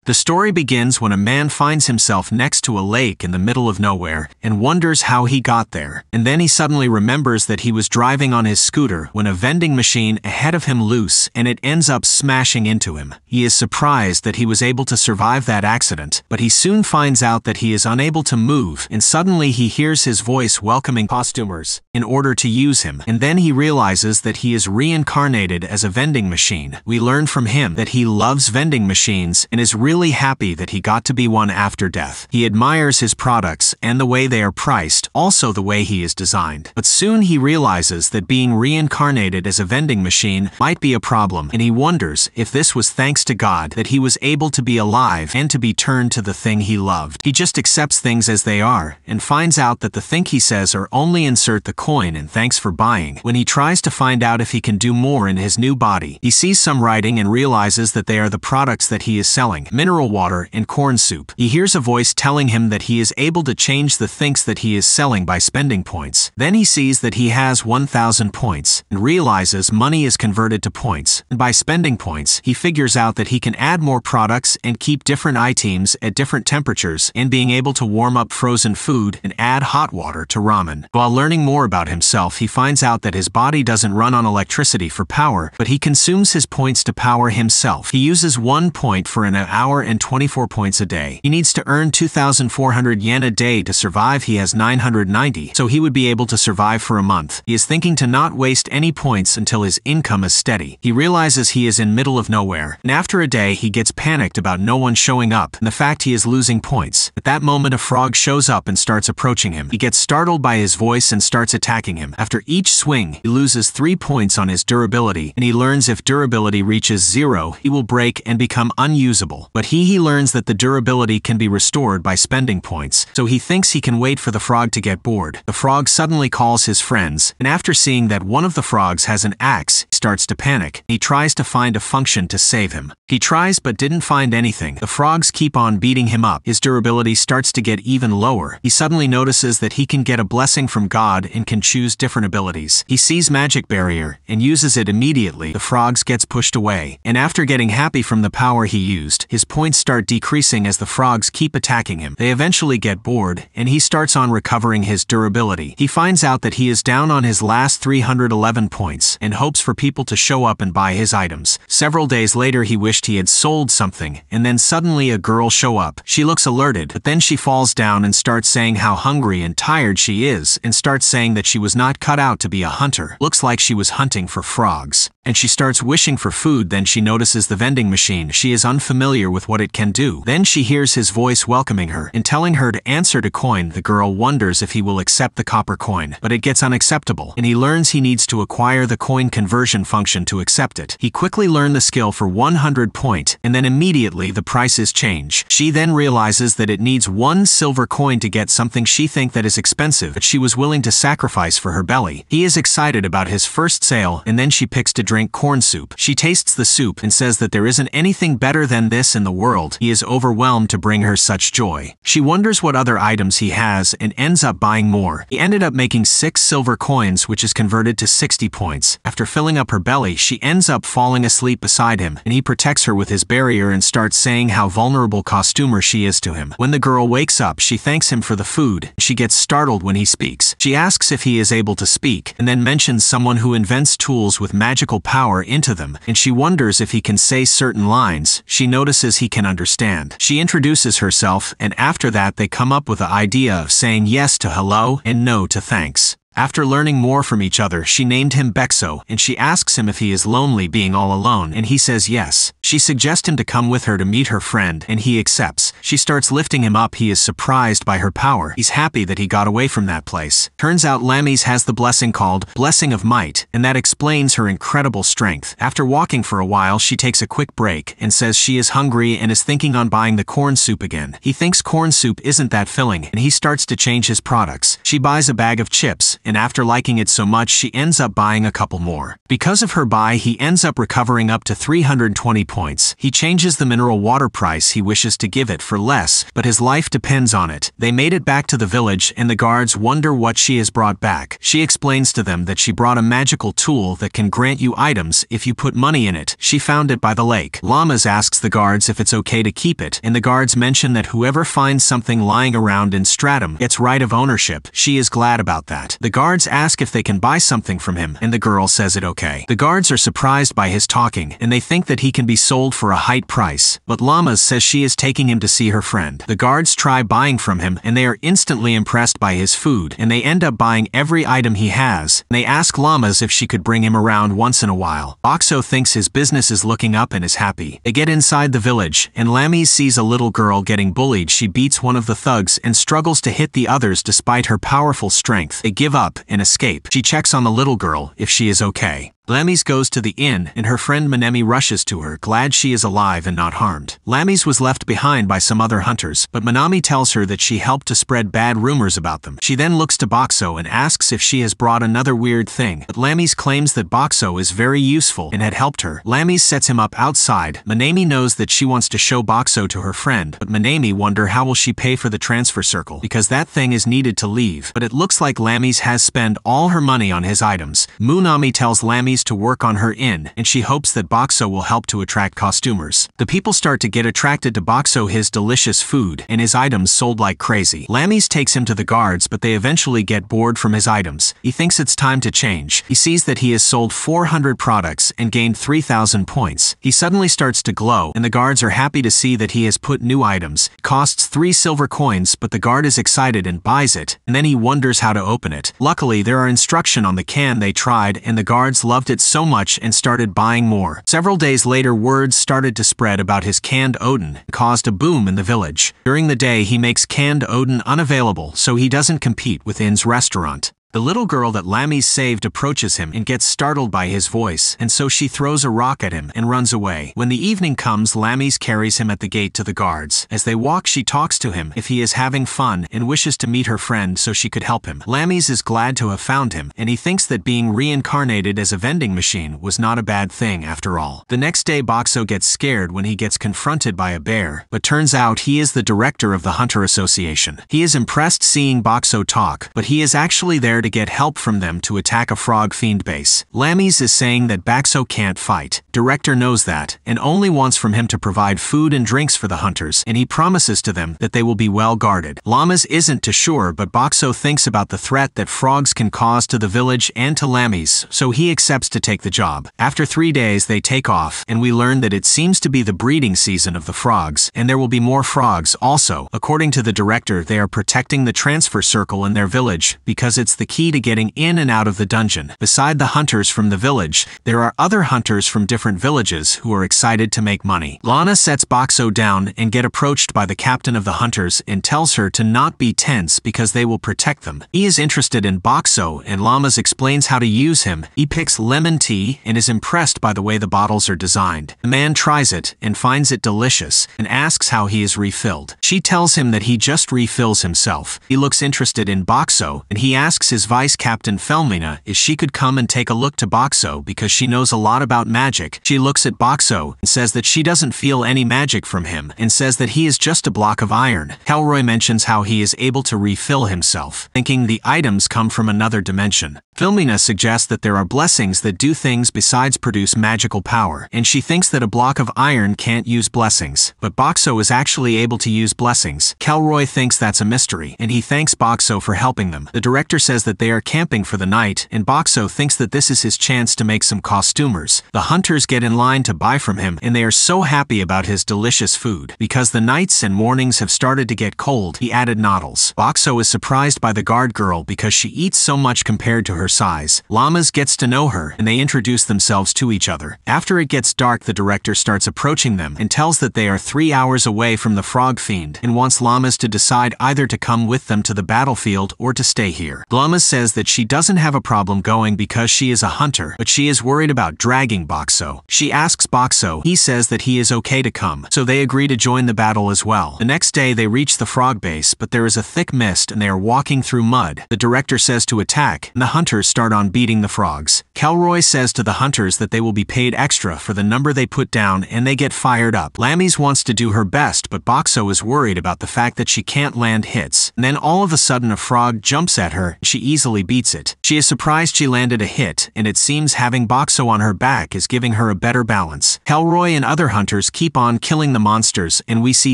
The story begins when a man finds himself next to a lake in the middle of nowhere and wonders how he got there. And then he suddenly remembers that he was driving on his scooter when a vending machine ahead of him loose and it ends up smashing into him. He is surprised that he was able to survive that accident, but he soon finds out that he is unable to move, and suddenly he hears his voice welcoming costumers in order to use him. And then he realizes that he is reincarnated as a vending machine. We learn from him that he loves vending machines and is really happy that he got to be one after death. He admires his products and the way they are priced, also the way he is designed. But soon he realizes that being reincarnated as a vending machine might be a problem, and he wonders if this was thanks to God that he was able to be alive and to be turned to the thing he loved. He just accepts things as they are and finds out that the thing he says are only insert the coin and thanks for buying. When he tries to find out if he can do more in his new body, he sees some writing and realizes that they are the products that he is selling: mineral water and corn soup. He hears a voice telling him that he is able to change the things that he is selling by spending points. Then he sees that he has 1,000 points and realizes money is converted to points, and by spending points, he figures out that he can add more products and keep different items at different temperatures, and being able to warm up frozen food and add hot water to ramen. While learning more about himself, he finds out that his body doesn't run on electricity for power, but he consumes his points to power himself. He uses 1 point for an hour and 24 points a day. He needs to earn 2,400 yen a day to survive. He has 990, so he would be able to survive for a month. He is thinking to not waste any points until his income is steady. He realizes he is in middle of nowhere, and after a day he gets panicked about no one showing up and the fact he is losing points. At that moment a frog shows up and starts approaching him. He gets startled by his voice and starts attacking him. After each swing, he loses 3 points on his durability, and he learns if durability reaches 0, he will break and become unusable. But he learns that the durability can be restored by spending points, so he thinks he can wait for the frog to get bored. The frog suddenly calls his friends, and after seeing that one of the frogs has an axe, he starts to panic. He tries to find a function to save him. He tries but didn't find anything. The frogs keep on beating him up. His durability starts to get even lower. He suddenly notices that he can get a blessing from God and can choose different abilities. He sees magic barrier and uses it immediately. The frogs gets pushed away, and after getting happy from the power he used, his points start decreasing as the frogs keep attacking him. They eventually get bored, and he starts on recovering his durability. He finds out that he is down on his last 311 points and hopes for people to show up and buy his items. Several days later he wished he had sold something, and then suddenly a girl show up. She looks alerted, but then she falls down and starts saying how hungry and tired she is, and starts saying that she was not cut out to be a hunter. Looks like she was hunting for frogs. And she starts wishing for food. Then she notices the vending machine. She is unfamiliar with what it can do. Then she hears his voice welcoming her and telling her to answer to coin. The girl wonders if he will accept the copper coin, but it gets unacceptable, and he learns he needs to acquire the coin conversion function to accept it. He quickly learned the skill for 100 point, and then immediately the prices change. She then realizes that it needs 1 silver coin to get something she thinks that is expensive, but she was willing to sacrifice for her belly. He is excited about his first sale, and then she picks to drink corn soup. She tastes the soup and says that there isn't anything better than this in the world. He is overwhelmed to bring her such joy. She wonders what other items he has and ends up buying more. He ended up making 6 silver coins, which is converted to 60 points. After filling up her belly, she ends up falling asleep beside him, and he protects her with his barrier and starts saying how vulnerable costumer she is to him. When the girl wakes up, she thanks him for the food. She gets startled when he speaks. She asks if he is able to speak, and then mentions someone who invents tools with magical power into them, and she wonders if he can say certain lines. She notices he can understand. She introduces herself, and after that they come up with the idea of saying yes to hello and no to thanks. After learning more from each other, she named him Bexo, and she asks him if he is lonely being all alone, and he says yes. She suggests him to come with her to meet her friend, and he accepts. She starts lifting him up. He is surprised by her power. He's happy that he got away from that place. Turns out Lammy's has the blessing called Blessing of Might, and that explains her incredible strength. After walking for a while, she takes a quick break and says she is hungry and is thinking on buying the corn soup again. He thinks corn soup isn't that filling, and he starts to change his products. She buys a bag of chips, and after liking it so much she ends up buying a couple more. Because of her buy, he ends up recovering up to 320 points. He changes the mineral water price he wishes to give it for less, but his life depends on it. They made it back to the village, and the guards wonder what she has brought back. She explains to them that she brought a magical tool that can grant you items if you put money in it. She found it by the lake. Llamas asks the guards if it's okay to keep it, and the guards mention that whoever finds something lying around in Stratum gets right of ownership. She is glad about that. The guards ask if they can buy something from him, and the girl says it okay. The guards are surprised by his talking, and they think that he can be sold for a high price, but Llamas says she is taking him to see her friend. The guards try buying from him, and they are instantly impressed by his food, and they end up buying every item he has. They ask Llamas if she could bring him around once in a while. Boxo thinks his business is looking up and is happy. They get inside the village, and Lammies sees a little girl getting bullied. She beats one of the thugs and struggles to hit the others despite her powerful strength. They give up and escape. She checks on the little girl if she is okay. Lammies goes to the inn, and her friend Manemi rushes to her, glad she is alive and not harmed. Lammies was left behind by some other hunters, but Manami tells her that she helped to spread bad rumors about them. She then looks to Boxo and asks if she has brought another weird thing, but Lammies claims that Boxo is very useful and had helped her. Lammies sets him up outside. Manemi knows that she wants to show Boxo to her friend, but Manemi wonder how will she pay for the transfer circle, because that thing is needed to leave, but it looks like Lammies has spent all her money on his items. Munami tells Lammies to work on her inn, and she hopes that Boxo will help to attract costumers. The people start to get attracted to Boxo, his delicious food, and his items sold like crazy. Lammies takes him to the guards, but they eventually get bored from his items. He thinks it's time to change. He sees that he has sold 400 products and gained 3,000 points. He suddenly starts to glow, and the guards are happy to see that he has put new items. It costs 3 silver coins, but the guard is excited and buys it, and then he wonders how to open it. Luckily, there are instructions on the can they tried, and the guards loved it so much and started buying more. Several days later, words started to spread about his canned Odin and caused a boom in the village. During the day, he makes canned Odin unavailable so he doesn't compete with Inn's restaurant. The little girl that Lammies saved approaches him and gets startled by his voice, and so she throws a rock at him and runs away. When the evening comes, Lammies carries him at the gate to the guards. As they walk, she talks to him if he is having fun and wishes to meet her friend so she could help him. Lammies is glad to have found him, and he thinks that being reincarnated as a vending machine was not a bad thing after all. The next day, Boxo gets scared when he gets confronted by a bear, but turns out he is the director of the Hunter Association. He is impressed seeing Boxo talk, but he is actually there to get help from them to attack a frog fiend base. Lammies is saying that Boxo can't fight. Director knows that, and only wants from him to provide food and drinks for the hunters, and he promises to them that they will be well guarded. Llamas isn't too sure, but Boxo thinks about the threat that frogs can cause to the village and to Lammies, so he accepts to take the job. After 3 days, they take off, and we learn that it seems to be the breeding season of the frogs, and there will be more frogs also. According to the director, they are protecting the transfer circle in their village because it's the key to getting in and out of the dungeon. Beside the hunters from the village, there are other hunters from different villages who are excited to make money. Lana sets Boxo down and get approached by the captain of the hunters and tells her to not be tense because they will protect them. He is interested in Boxo, and Llamas explains how to use him. He picks lemon tea and is impressed by the way the bottles are designed. The man tries it and finds it delicious and asks how he is refilled. She tells him that he just refills himself. He looks interested in Boxo, and he asks his vice captain Felmina if she could come and take a look to Boxo because she knows a lot about magic. She looks at Boxo and says that she doesn't feel any magic from him and says that he is just a block of iron. Kelroy mentions how he is able to refill himself, thinking the items come from another dimension. Felmina suggests that there are blessings that do things besides produce magical power, and she thinks that a block of iron can't use blessings, but Boxo is actually able to use blessings. Kelroy thinks that's a mystery, and he thanks Boxo for helping them. The director says that they are camping for the night, and Boxo thinks that this is his chance to make some costumers. The hunters get in line to buy from him, and they are so happy about his delicious food. Because the nights and mornings have started to get cold, he added noodles. Boxo is surprised by the guard girl because she eats so much compared to her size. Llamas gets to know her, and they introduce themselves to each other. After it gets dark, the director starts approaching them and tells that they are 3 hours away from the frog fiend and wants Llamas to decide either to come with them to the battlefield or to stay here. Llamas says that she doesn't have a problem going because she is a hunter, but she is worried about dragging Bakso. She asks Bakso, he says that he is okay to come, so they agree to join the battle as well. The next day they reach the frog base, but there is a thick mist and they are walking through mud. The director says to attack, and the hunters start on beating the frogs. Kelroy says to the hunters that they will be paid extra for the number they put down, and they get fired up. Lammy's wants to do her best, but Bakso is worried about the fact that she can't land hits. And then all of a sudden a frog jumps at her, and she easily beats it. She is surprised she landed a hit, and it seems having Bakso on her back is giving her a better balance. Kelroy and other hunters keep on killing the monsters, and we see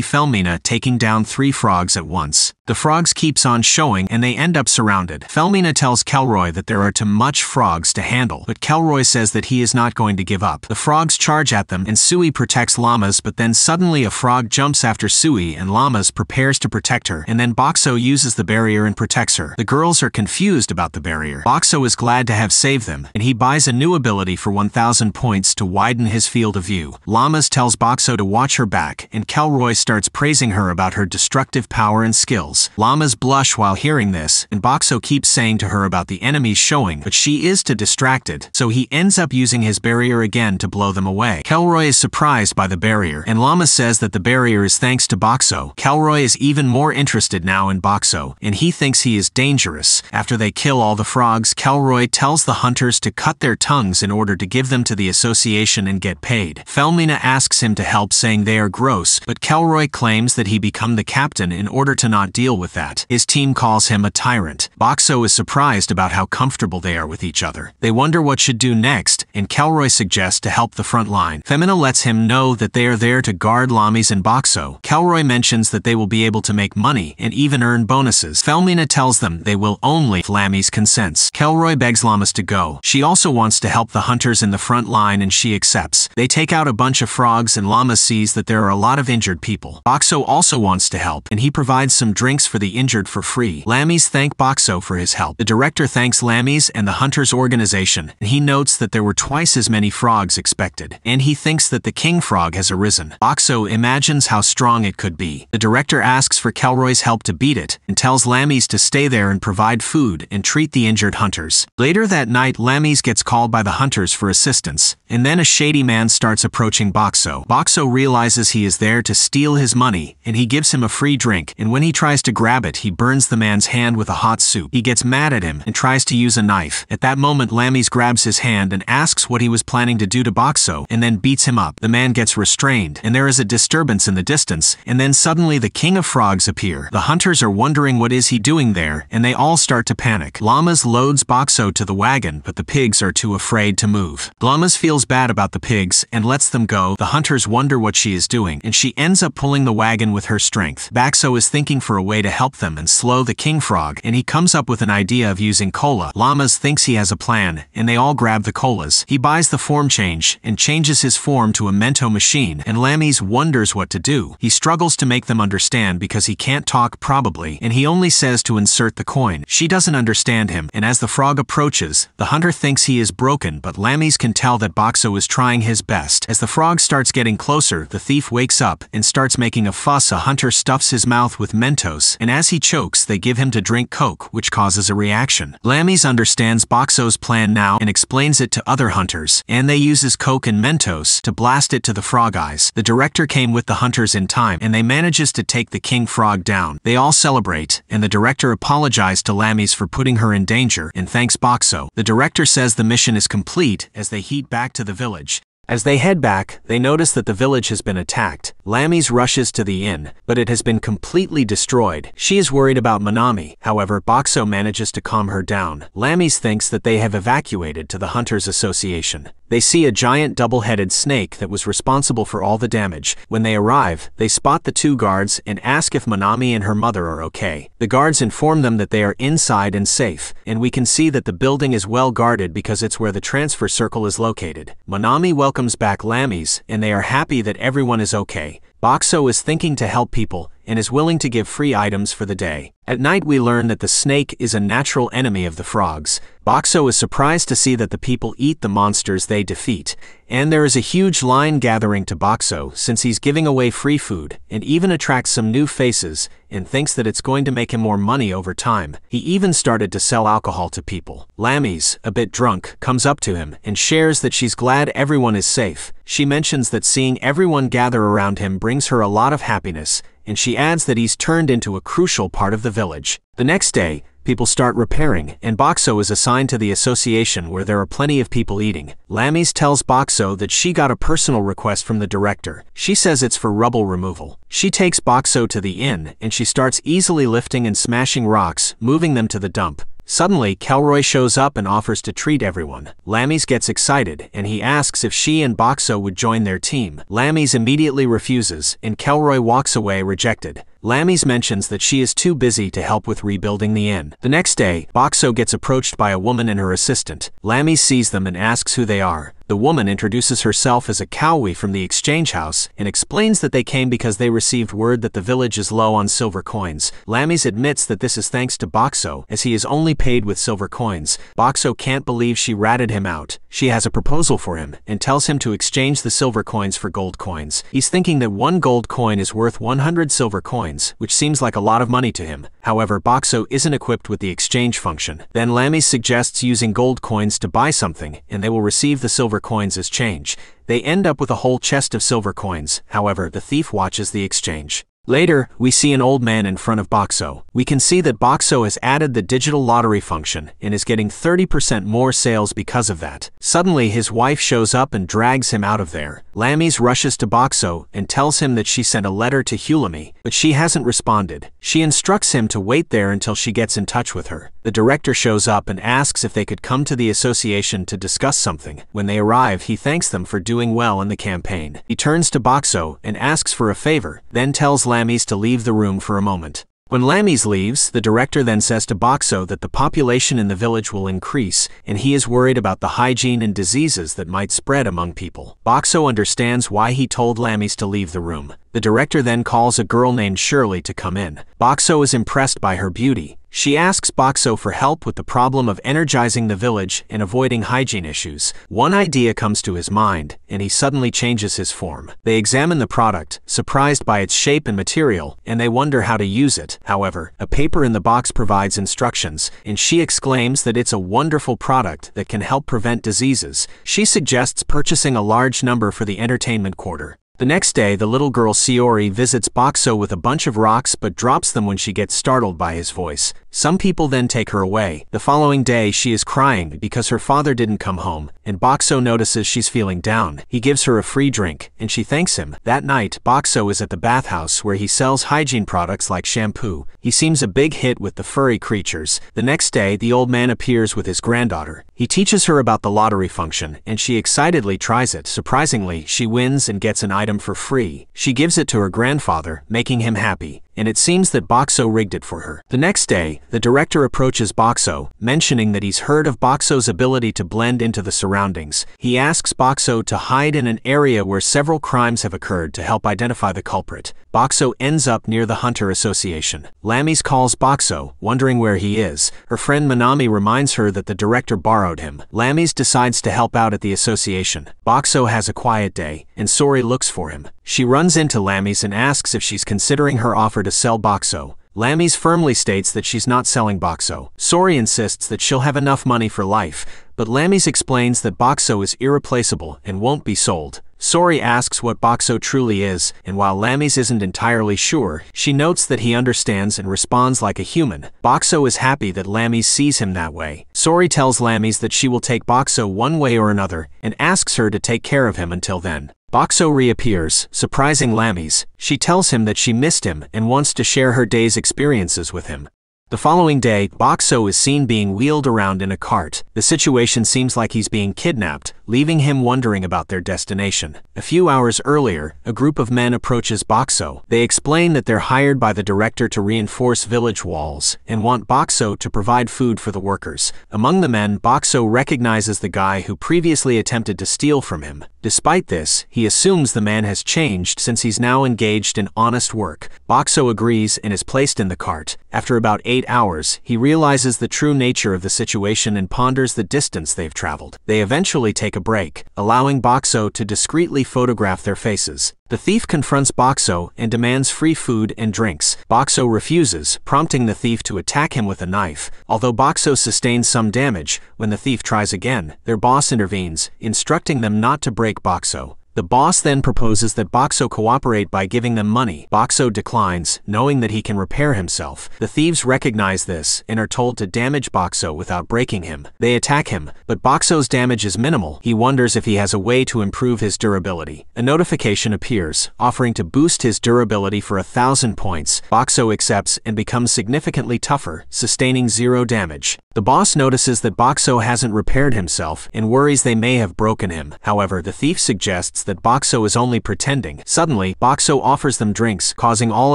Felmina taking down 3 frogs at once. The frogs keeps on showing and they end up surrounded. Felmina tells Kelroy that there are too much frogs to handle, but Kelroy says that he is not going to give up. The frogs charge at them and Sui protects Llamas, but then suddenly a frog jumps after Sui and Llamas prepares to protect her, and then Bakso uses the barrier and protects her. The girls are confused about the barrier. Bakso is glad to have saved them, and he buys a new ability for 1000 points to widen his field of view. Llamas tells Bakso to watch her back, and Kelroy starts praising her about her destructive power and skills. Llamas blush while hearing this, and Bakso keeps saying to her about the enemies showing, but she is too distracted, so he ends up using his barrier again to blow them away. Kelroy is surprised by the barrier, and Llama says that the barrier is thanks to Bakso. Kelroy is even more interested now in Bakso, and he thinks he is dangerous. After they kill all the frogs, Kelroy tells the hunters to cut their tongues in order to give them to the association and get paid. Felmina asks him to help, saying they are gross, but Kelroy claims that he become the captain in order to not deal with that. His team calls him a tyrant. Bakso is surprised about how comfortable they are with each other. They wonder what should do next, and Kelroy suggests to help the front line. Femina lets him know that they are there to guard Lamis and Bakso. Kelroy mentions that they will be able to make money and even earn bonuses. Felmina tells them they will only if Lamis consents. Kelroy begs Llamas to go. She also wants to help the hunters in the front line and she accepts. They take out a bunch of frogs and Llamas sees that there are a lot of injured people. Bakso also wants to help, and he provides some drinks for the injured for free. Lamis thank Bakso for his help. The director thanks Lamis and the hunters organization, and he notes that there were twice as many frogs expected, and he thinks that the king frog has arisen. Bakso imagines how strong it could be. The director asks for Kelroy's help to beat it, and tells Lamis to stay there and provide food and treat the injured hunters. Later that night, Lamis gets called by the hunters for assistance, and then a shady man starts approaching Bakso. Bakso realizes he is there to steal his money, and he gives him a free drink, and when he tries to grab it, he burns the man's hand with a hot soup. He gets mad at him and tries to use a knife. At that moment, Lamis grabs his hand and asks what he was planning to do to Bakso, and then beats him up. The man gets restrained, and there is a disturbance in the distance, and then suddenly the king of frogs appear. The hunters are wondering what is he doing there, and they all start to panic. Llamas loads Bakso to the wagon, but the pigs are too afraid to move. Llamas feels bad about the pigs and lets them go. The hunters wonder what she is doing, and she ends up pulling the wagon with her strength. Bakso is thinking for a way to help them and slow the king frog, and he comes up with an idea of using cola. Llamas thinks he has a plan, and they all grab the colas. He buys the form change and changes his form to a Mento machine, and Lamis wonders what to do. He struggles to make them understand because he can't talk probably, and he only says to insert the coin. She doesn't understand him, and as the frog approaches, the hunter thinks he is broken, but Lamis can tell that Bakso is trying his best. As the frog starts getting closer, the thief wakes up and starts making a fuss. A hunter stuffs his mouth with Mentos, and as he chokes, they give him to drink Coke, which causes a reaction. Lamis understands Bakso's plan now and explains it to other hunters, and they uses Coke and Mentos to blast it to the frog eyes. The director came with the hunters in time, and they manages to take the king frog down. They all celebrate, and the director apologized to Lamis for putting her in danger and thanks Bakso. The director says the mission is complete as they head back to the village. As they head back, they notice that the village has been attacked. Lamis rushes to the inn, but it has been completely destroyed. She is worried about Manami. However, Bakso manages to calm her down. Lamis thinks that they have evacuated to the Hunters Association. They see a giant double-headed snake that was responsible for all the damage. When they arrive, they spot the two guards and ask if Manami and her mother are okay. The guards inform them that they are inside and safe, and we can see that the building is well guarded because it's where the transfer circle is located. Manami welcomes back Lamis, and they are happy that everyone is okay. Bakso is thinking to help people, and is willing to give free items for the day. At night we learn that the snake is a natural enemy of the frogs. Bakso is surprised to see that the people eat the monsters they defeat, and there is a huge line gathering to Bakso since he's giving away free food and even attracts some new faces and thinks that it's going to make him more money over time. He even started to sell alcohol to people. Lammy's, a bit drunk, comes up to him and shares that she's glad everyone is safe. She mentions that seeing everyone gather around him brings her a lot of happiness, and she adds that he's turned into a crucial part of the village. The next day, people start repairing, and Bakso is assigned to the association where there are plenty of people eating. Lammy's tells Bakso that she got a personal request from the director. She says it's for rubble removal. She takes Bakso to the inn, and she starts easily lifting and smashing rocks, moving them to the dump. Suddenly, Kelroy shows up and offers to treat everyone. Lammy's gets excited, and he asks if she and Bakso would join their team. Lammy's immediately refuses, and Kelroy walks away rejected. Lammy's mentions that she is too busy to help with rebuilding the inn. The next day, Bakso gets approached by a woman and her assistant. Lammy's sees them and asks who they are. The woman introduces herself as a Kawi from the exchange house and explains that they came because they received word that the village is low on silver coins. Lammy's admits that this is thanks to Bakso, as he is only paid with silver coins. Bakso can't believe she ratted him out. She has a proposal for him and tells him to exchange the silver coins for gold coins. He's thinking that one gold coin is worth 100 silver coins, which seems like a lot of money to him. However, Bakso isn't equipped with the exchange function. Then Lammy's suggests using gold coins to buy something, and they will receive the silver coins as change. They end up with a whole chest of silver coins. However, the thief watches the exchange. Later, we see an old man in front of Bakso. We can see that Bakso has added the digital lottery function and is getting 30% more sales because of that. Suddenly, his wife shows up and drags him out of there. Lammy's rushes to Bakso and tells him that she sent a letter to Hulami, but she hasn't responded. She instructs him to wait there until she gets in touch with her. The director shows up and asks if they could come to the association to discuss something. When they arrive, he thanks them for doing well in the campaign. He turns to Bakso and asks for a favor, then tells Lammy's to leave the room for a moment. When Lammy's leaves, the director then says to Bakso that the population in the village will increase, and he is worried about the hygiene and diseases that might spread among people. Bakso understands why he told Lammy's to leave the room. The director then calls a girl named Shirley to come in. Bakso is impressed by her beauty. She asks Bakso for help with the problem of energizing the village and avoiding hygiene issues. One idea comes to his mind, and he suddenly changes his form. They examine the product, surprised by its shape and material, and they wonder how to use it. However, a paper in the box provides instructions, and she exclaims that it's a wonderful product that can help prevent diseases. She suggests purchasing a large number for the entertainment quarter. The next day, the little girl Shiori visits Bakso with a bunch of rocks but drops them when she gets startled by his voice. Some people then take her away. The following day, she is crying because her father didn't come home, and Bakso notices she's feeling down. He gives her a free drink, and she thanks him. That night, Bakso is at the bathhouse where he sells hygiene products like shampoo. He seems a big hit with the furry creatures. The next day, the old man appears with his granddaughter. He teaches her about the lottery function, and she excitedly tries it. Surprisingly, she wins and gets an item for free. She gives it to her grandfather, making him happy, and it seems that Bakso rigged it for her. The next day, the director approaches Bakso, mentioning that he's heard of Bakso's ability to blend into the surroundings. He asks Bakso to hide in an area where several crimes have occurred to help identify the culprit. Bakso ends up near the Hunter Association. Lammy's calls Bakso, wondering where he is. Her friend Manami reminds her that the director borrowed him. Lammy's decides to help out at the association. Bakso has a quiet day, and Sori looks for him. She runs into Lammy's and asks if she's considering her offer to sell Bakso. Lammy's firmly states that she's not selling Bakso. Sori insists that she'll have enough money for life, but Lammy's explains that Bakso is irreplaceable and won't be sold. Sori asks what Bakso truly is, and while Lammy's isn't entirely sure, she notes that he understands and responds like a human. Bakso is happy that Lammy's sees him that way. Sori tells Lammy's that she will take Bakso one way or another, and asks her to take care of him until then. Bakso reappears, surprising Lammy's. She tells him that she missed him and wants to share her day's experiences with him. The following day, Bakso is seen being wheeled around in a cart. The situation seems like he's being kidnapped. leaving him wondering about their destination. A few hours earlier, a group of men approaches Bakso. They explain that they're hired by the director to reinforce village walls and want Bakso to provide food for the workers. Among the men, Bakso recognizes the guy who previously attempted to steal from him. Despite this, he assumes the man has changed since he's now engaged in honest work. Bakso agrees and is placed in the cart. After about 8 hours, he realizes the true nature of the situation and ponders the distance they've traveled. They eventually take a break, allowing Bakso to discreetly photograph their faces. The thief confronts Bakso and demands free food and drinks. Bakso refuses, prompting the thief to attack him with a knife. Although Bakso sustains some damage, when the thief tries again, their boss intervenes, instructing them not to break Bakso. The boss then proposes that Bakso cooperate by giving them money. Bakso declines, knowing that he can repair himself. The thieves recognize this and are told to damage Bakso without breaking him. They attack him, but Bakso's damage is minimal. He wonders if he has a way to improve his durability. A notification appears, offering to boost his durability for 1,000 points. Bakso accepts and becomes significantly tougher, sustaining 0 damage. The boss notices that Bakso hasn't repaired himself and worries they may have broken him. However, the thief suggests that Bakso is only pretending. Suddenly, Bakso offers them drinks, causing all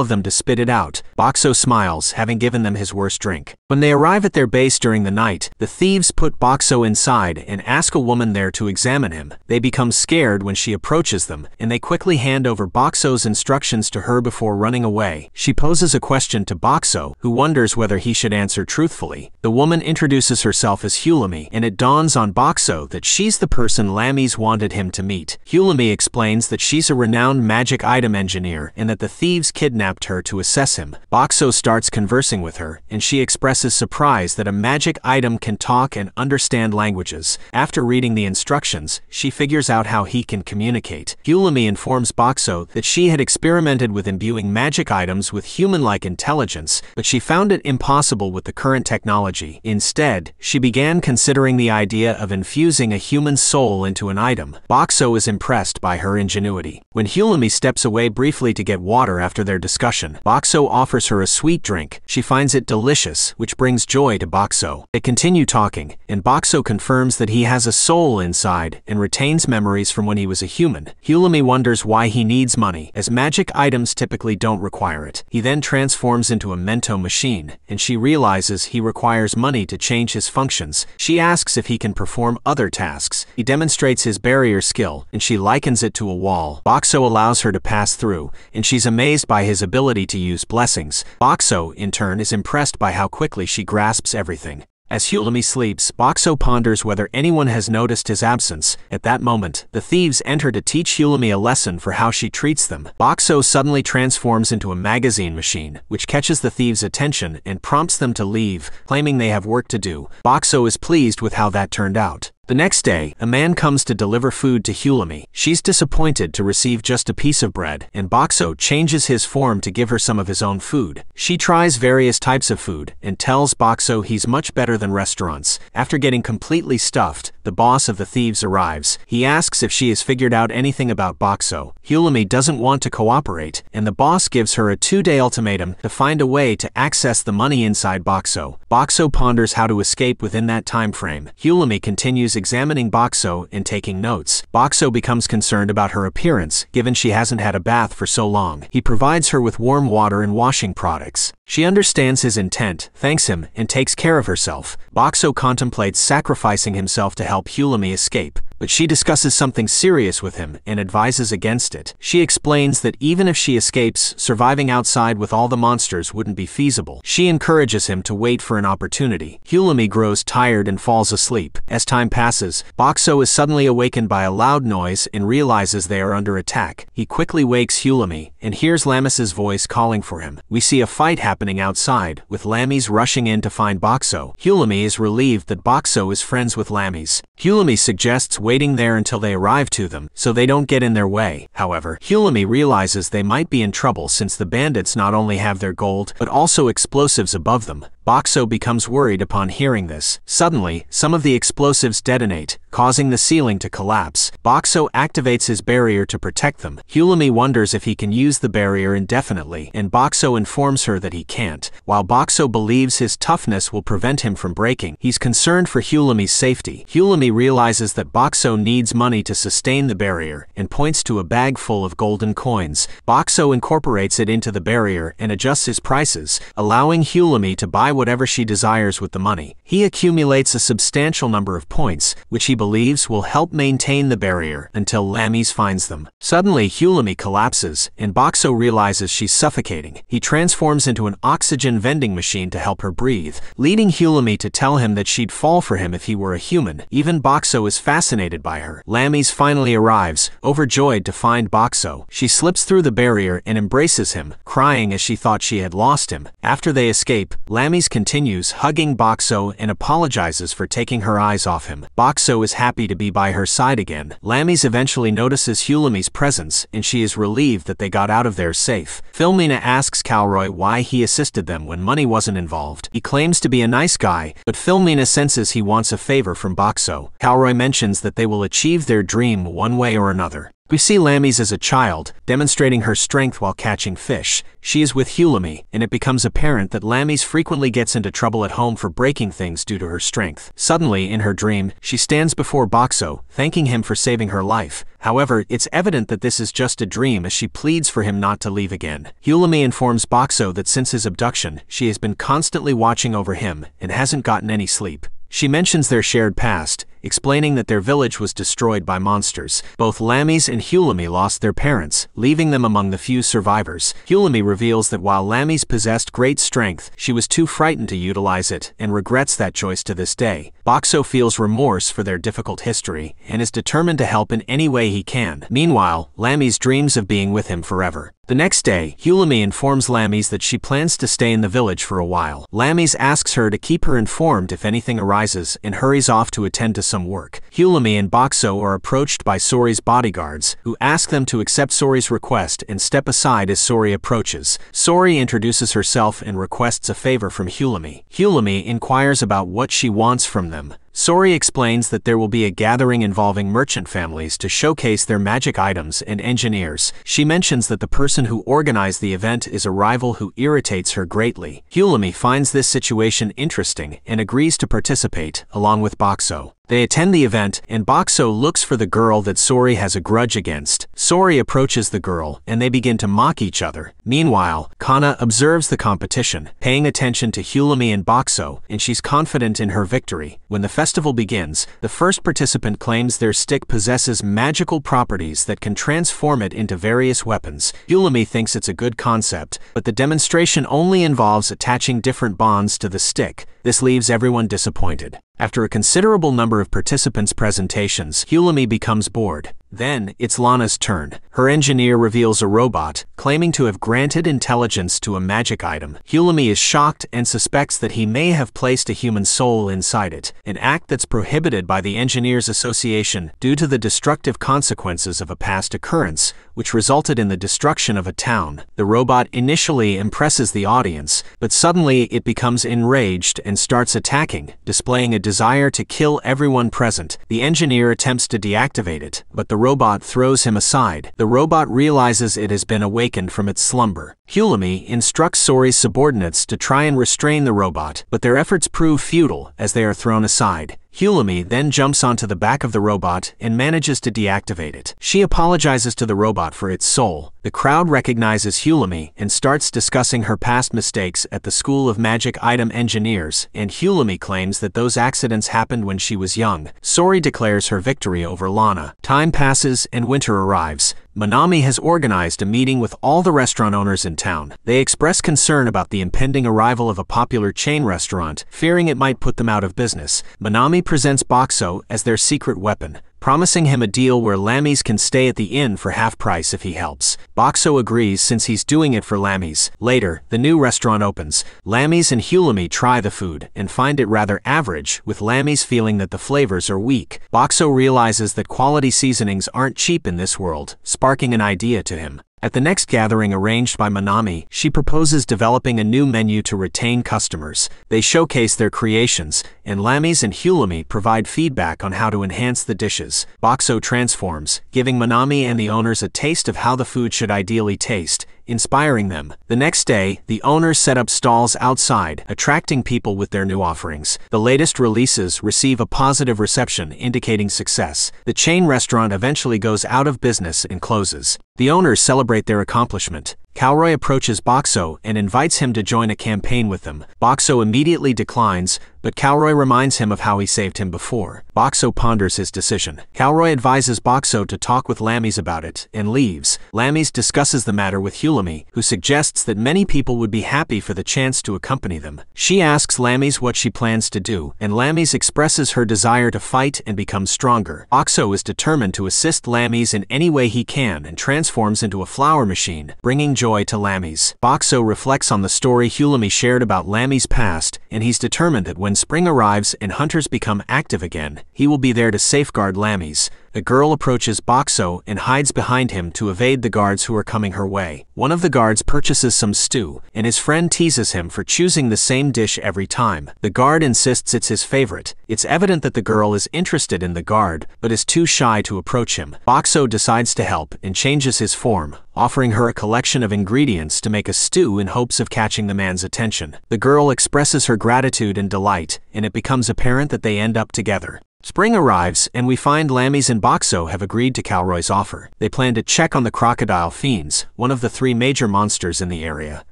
of them to spit it out. Bakso smiles, having given them his worst drink. When they arrive at their base during the night, the thieves put Bakso inside and ask a woman there to examine him. They become scared when she approaches them, and they quickly hand over Bakso's instructions to her before running away. She poses a question to Bakso, who wonders whether he should answer truthfully. The woman introduces herself as Hulami, and it dawns on Bakso that she's the person Lammy's wanted him to meet. Hulami explains that she's a renowned magic item engineer and that the thieves kidnapped her to assess him. Bakso starts conversing with her, and she expresses surprise that a magic item can talk and understand languages. After reading the instructions, she figures out how he can communicate. Hulami informs Bakso that she had experimented with imbuing magic items with human-like intelligence, but she found it impossible with the current technology. Instead, she began considering the idea of infusing a human soul into an item. Bakso is impressed by her ingenuity. When Hulami steps away briefly to get water after their discussion, Bakso offers her a sweet drink. She finds it delicious, which brings joy to Bakso. They continue talking, and Bakso confirms that he has a soul inside and retains memories from when he was a human. Hulami wonders why he needs money, as magic items typically don't require it. He then transforms into a mento machine, and she realizes he requires money to change his functions. She asks if he can perform other tasks. He demonstrates his barrier skill, and she likens it to a wall. Bakso allows her to pass through, and she's amazed by his ability to use blessings. Bakso, in turn, is impressed by how quickly she grasps everything. As Hulami sleeps, Bakso ponders whether anyone has noticed his absence. At that moment, the thieves enter to teach Hulami a lesson for how she treats them. Bakso suddenly transforms into a magazine machine, which catches the thieves' attention and prompts them to leave, claiming they have work to do. Bakso is pleased with how that turned out. The next day, a man comes to deliver food to Hulami. She's disappointed to receive just a piece of bread, and Bakso changes his form to give her some of his own food. She tries various types of food and tells Bakso he's much better than restaurants. After getting completely stuffed, the boss of the thieves arrives. He asks if she has figured out anything about Bakso. Hulami doesn't want to cooperate, and the boss gives her a 2-day ultimatum to find a way to access the money inside Bakso. Bakso ponders how to escape within that time frame. Hulami continues examining Bakso and taking notes. Bakso becomes concerned about her appearance, given she hasn't had a bath for so long. He provides her with warm water and washing products. She understands his intent, thanks him, and takes care of herself. Bakso contemplates sacrificing himself to help Hulami escape, but she discusses something serious with him and advises against it. She explains that even if she escapes, surviving outside with all the monsters wouldn't be feasible. She encourages him to wait for an opportunity. Hulami grows tired and falls asleep. As time passes, Bakso is suddenly awakened by a loud noise and realizes they are under attack. He quickly wakes Hulami and hears Lammis's voice calling for him. We see a fight happening outside, with Lammis rushing in to find Bakso. Hulami is relieved that Bakso is friends with Lammis. Hulami suggests waiting there until they arrive to them, so they don't get in their way. However, Hulami realizes they might be in trouble since the bandits not only have their gold, but also explosives above them. Bakso becomes worried upon hearing this. Suddenly, some of the explosives detonate, causing the ceiling to collapse. Bakso activates his barrier to protect them. Hulami wonders if he can use the barrier indefinitely, and Bakso informs her that he can't. While Bakso believes his toughness will prevent him from breaking, he's concerned for Hulami's safety. Hulami Hyulami realizes that Boxo needs money to sustain the barrier and points to a bag full of golden coins. Boxo incorporates it into the barrier and adjusts his prices, allowing Hyulami to buy whatever she desires with the money. He accumulates a substantial number of points, which he believes will help maintain the barrier until Lamis finds them. Suddenly, Hyulami collapses, and Boxo realizes she's suffocating. He transforms into an oxygen vending machine to help her breathe, leading Hyulami to tell him that she'd fall for him if he were a human. Even Boxo is fascinated by her. Lamis finally arrives, overjoyed to find Boxo. She slips through the barrier and embraces him, crying as she thought she had lost him. After they escape, Lamis continues hugging Boxo and apologizes for taking her eyes off him. Boxo is happy to be by her side again. Lamis eventually notices Hyulami's presence, and she is relieved that they got out of there safe. Philomena asks Calroy why he assisted them when money wasn't involved. He claims to be a nice guy, but Philomena senses he wants a favor from Boxo. Calroy mentions that they will achieve their dream one way or another. We see Lamis as a child, demonstrating her strength while catching fish. She is with Hyulami, and it becomes apparent that Lamis frequently gets into trouble at home for breaking things due to her strength. Suddenly, in her dream, she stands before Boxo, thanking him for saving her life. However, it's evident that this is just a dream as she pleads for him not to leave again. Hyulami informs Boxo that since his abduction, she has been constantly watching over him and hasn't gotten any sleep. She mentions their shared past, explaining that their village was destroyed by monsters. Both Lamis and Hyulami lost their parents, leaving them among the few survivors. Hyulami reveals that while Lamis possessed great strength, she was too frightened to utilize it and regrets that choice to this day. Boxo feels remorse for their difficult history and is determined to help in any way he can. Meanwhile, Lamis dreams of being with him forever. The next day, Hyulami informs Lamis that she plans to stay in the village for a while. Lamis asks her to keep her informed if anything arises and hurries off to attend to some work. Hyulami and Boxo are approached by Sori's bodyguards, who ask them to accept Sori's request and step aside as Sori approaches. Sori introduces herself and requests a favor from Hyulami. Hyulami inquires about what she wants from them. Sori explains that there will be a gathering involving merchant families to showcase their magic items and engineers. She mentions that the person who organized the event is a rival who irritates her greatly. Hyulami finds this situation interesting and agrees to participate, along with Boxo. They attend the event, and Boxo looks for the girl that Sori has a grudge against. Sori approaches the girl, and they begin to mock each other. Meanwhile, Kana observes the competition, paying attention to Hyulami and Boxo, and she's confident in her victory. When the festival begins, the first participant claims their stick possesses magical properties that can transform it into various weapons. Hyulami thinks it's a good concept, but the demonstration only involves attaching different bonds to the stick. This leaves everyone disappointed. After a considerable number of participants' presentations, Hyulami becomes bored. Then, it's Lana's turn. Her engineer reveals a robot, claiming to have granted intelligence to a magic item. Hyulami is shocked and suspects that he may have placed a human soul inside it, an act that's prohibited by the Engineers Association due to the destructive consequences of a past occurrence, which resulted in the destruction of a town. The robot initially impresses the audience, but suddenly it becomes enraged and starts attacking, displaying a desire to kill everyone present. The engineer attempts to deactivate it, but the robot throws him aside. The robot realizes it has been awakened from its slumber. Hyulami instructs Sori's subordinates to try and restrain the robot, but their efforts prove futile as they are thrown aside. Hyulami then jumps onto the back of the robot and manages to deactivate it. She apologizes to the robot for its soul. The crowd recognizes Hyulami and starts discussing her past mistakes at the School of Magic Item Engineers, and Hyulami claims that those accidents happened when she was young. Sori declares her victory over Lana. Time passes and winter arrives. Manami has organized a meeting with all the restaurant owners in town. They express concern about the impending arrival of a popular chain restaurant, fearing it might put them out of business. Manami presents Boxo as their secret weapon, promising him a deal where Lamis can stay at the inn for half price if he helps. Boxo agrees since he's doing it for Lamis. Later, the new restaurant opens. Lamis and Hyulami try the food and find it rather average, with Lamis feeling that the flavors are weak. Boxo realizes that quality seasonings aren't cheap in this world, sparking an idea to him. At the next gathering arranged by Manami, she proposes developing a new menu to retain customers. They showcase their creations, and Lamis and Hyulami provide feedback on how to enhance the dishes. Boxo transforms, giving Manami and the owners a taste of how the food should ideally taste, inspiring them. The next day, the owners set up stalls outside, attracting people with their new offerings. The latest releases receive a positive reception, indicating success. The chain restaurant eventually goes out of business and closes. The owners celebrate their accomplishment. Calroy approaches Boxo and invites him to join a campaign with them. Boxo immediately declines, but Calroy reminds him of how he saved him before. Boxo ponders his decision. Calroy advises Boxo to talk with Lamis about it, and leaves. Lamis discusses the matter with Hulami, who suggests that many people would be happy for the chance to accompany them. She asks Lamis what she plans to do, and Lamis expresses her desire to fight and become stronger. Boxo is determined to assist Lamis in any way he can and transforms into a flower machine, bringing joy to Lamis. Boxo reflects on the story Hulami shared about Lamis' past, and he's determined that when spring arrives and hunters become active again, he will be there to safeguard Lamis. A girl approaches Boxo and hides behind him to evade the guards who are coming her way. One of the guards purchases some stew, and his friend teases him for choosing the same dish every time. The guard insists it's his favorite. It's evident that the girl is interested in the guard, but is too shy to approach him. Boxo decides to help and changes his form, offering her a collection of ingredients to make a stew in hopes of catching the man's attention. The girl expresses her gratitude and delight, and it becomes apparent that they end up together. Spring arrives, and we find Lamis and Boxo have agreed to Calroy's offer. They plan to check on the crocodile fiends, one of the 3 major monsters in the area.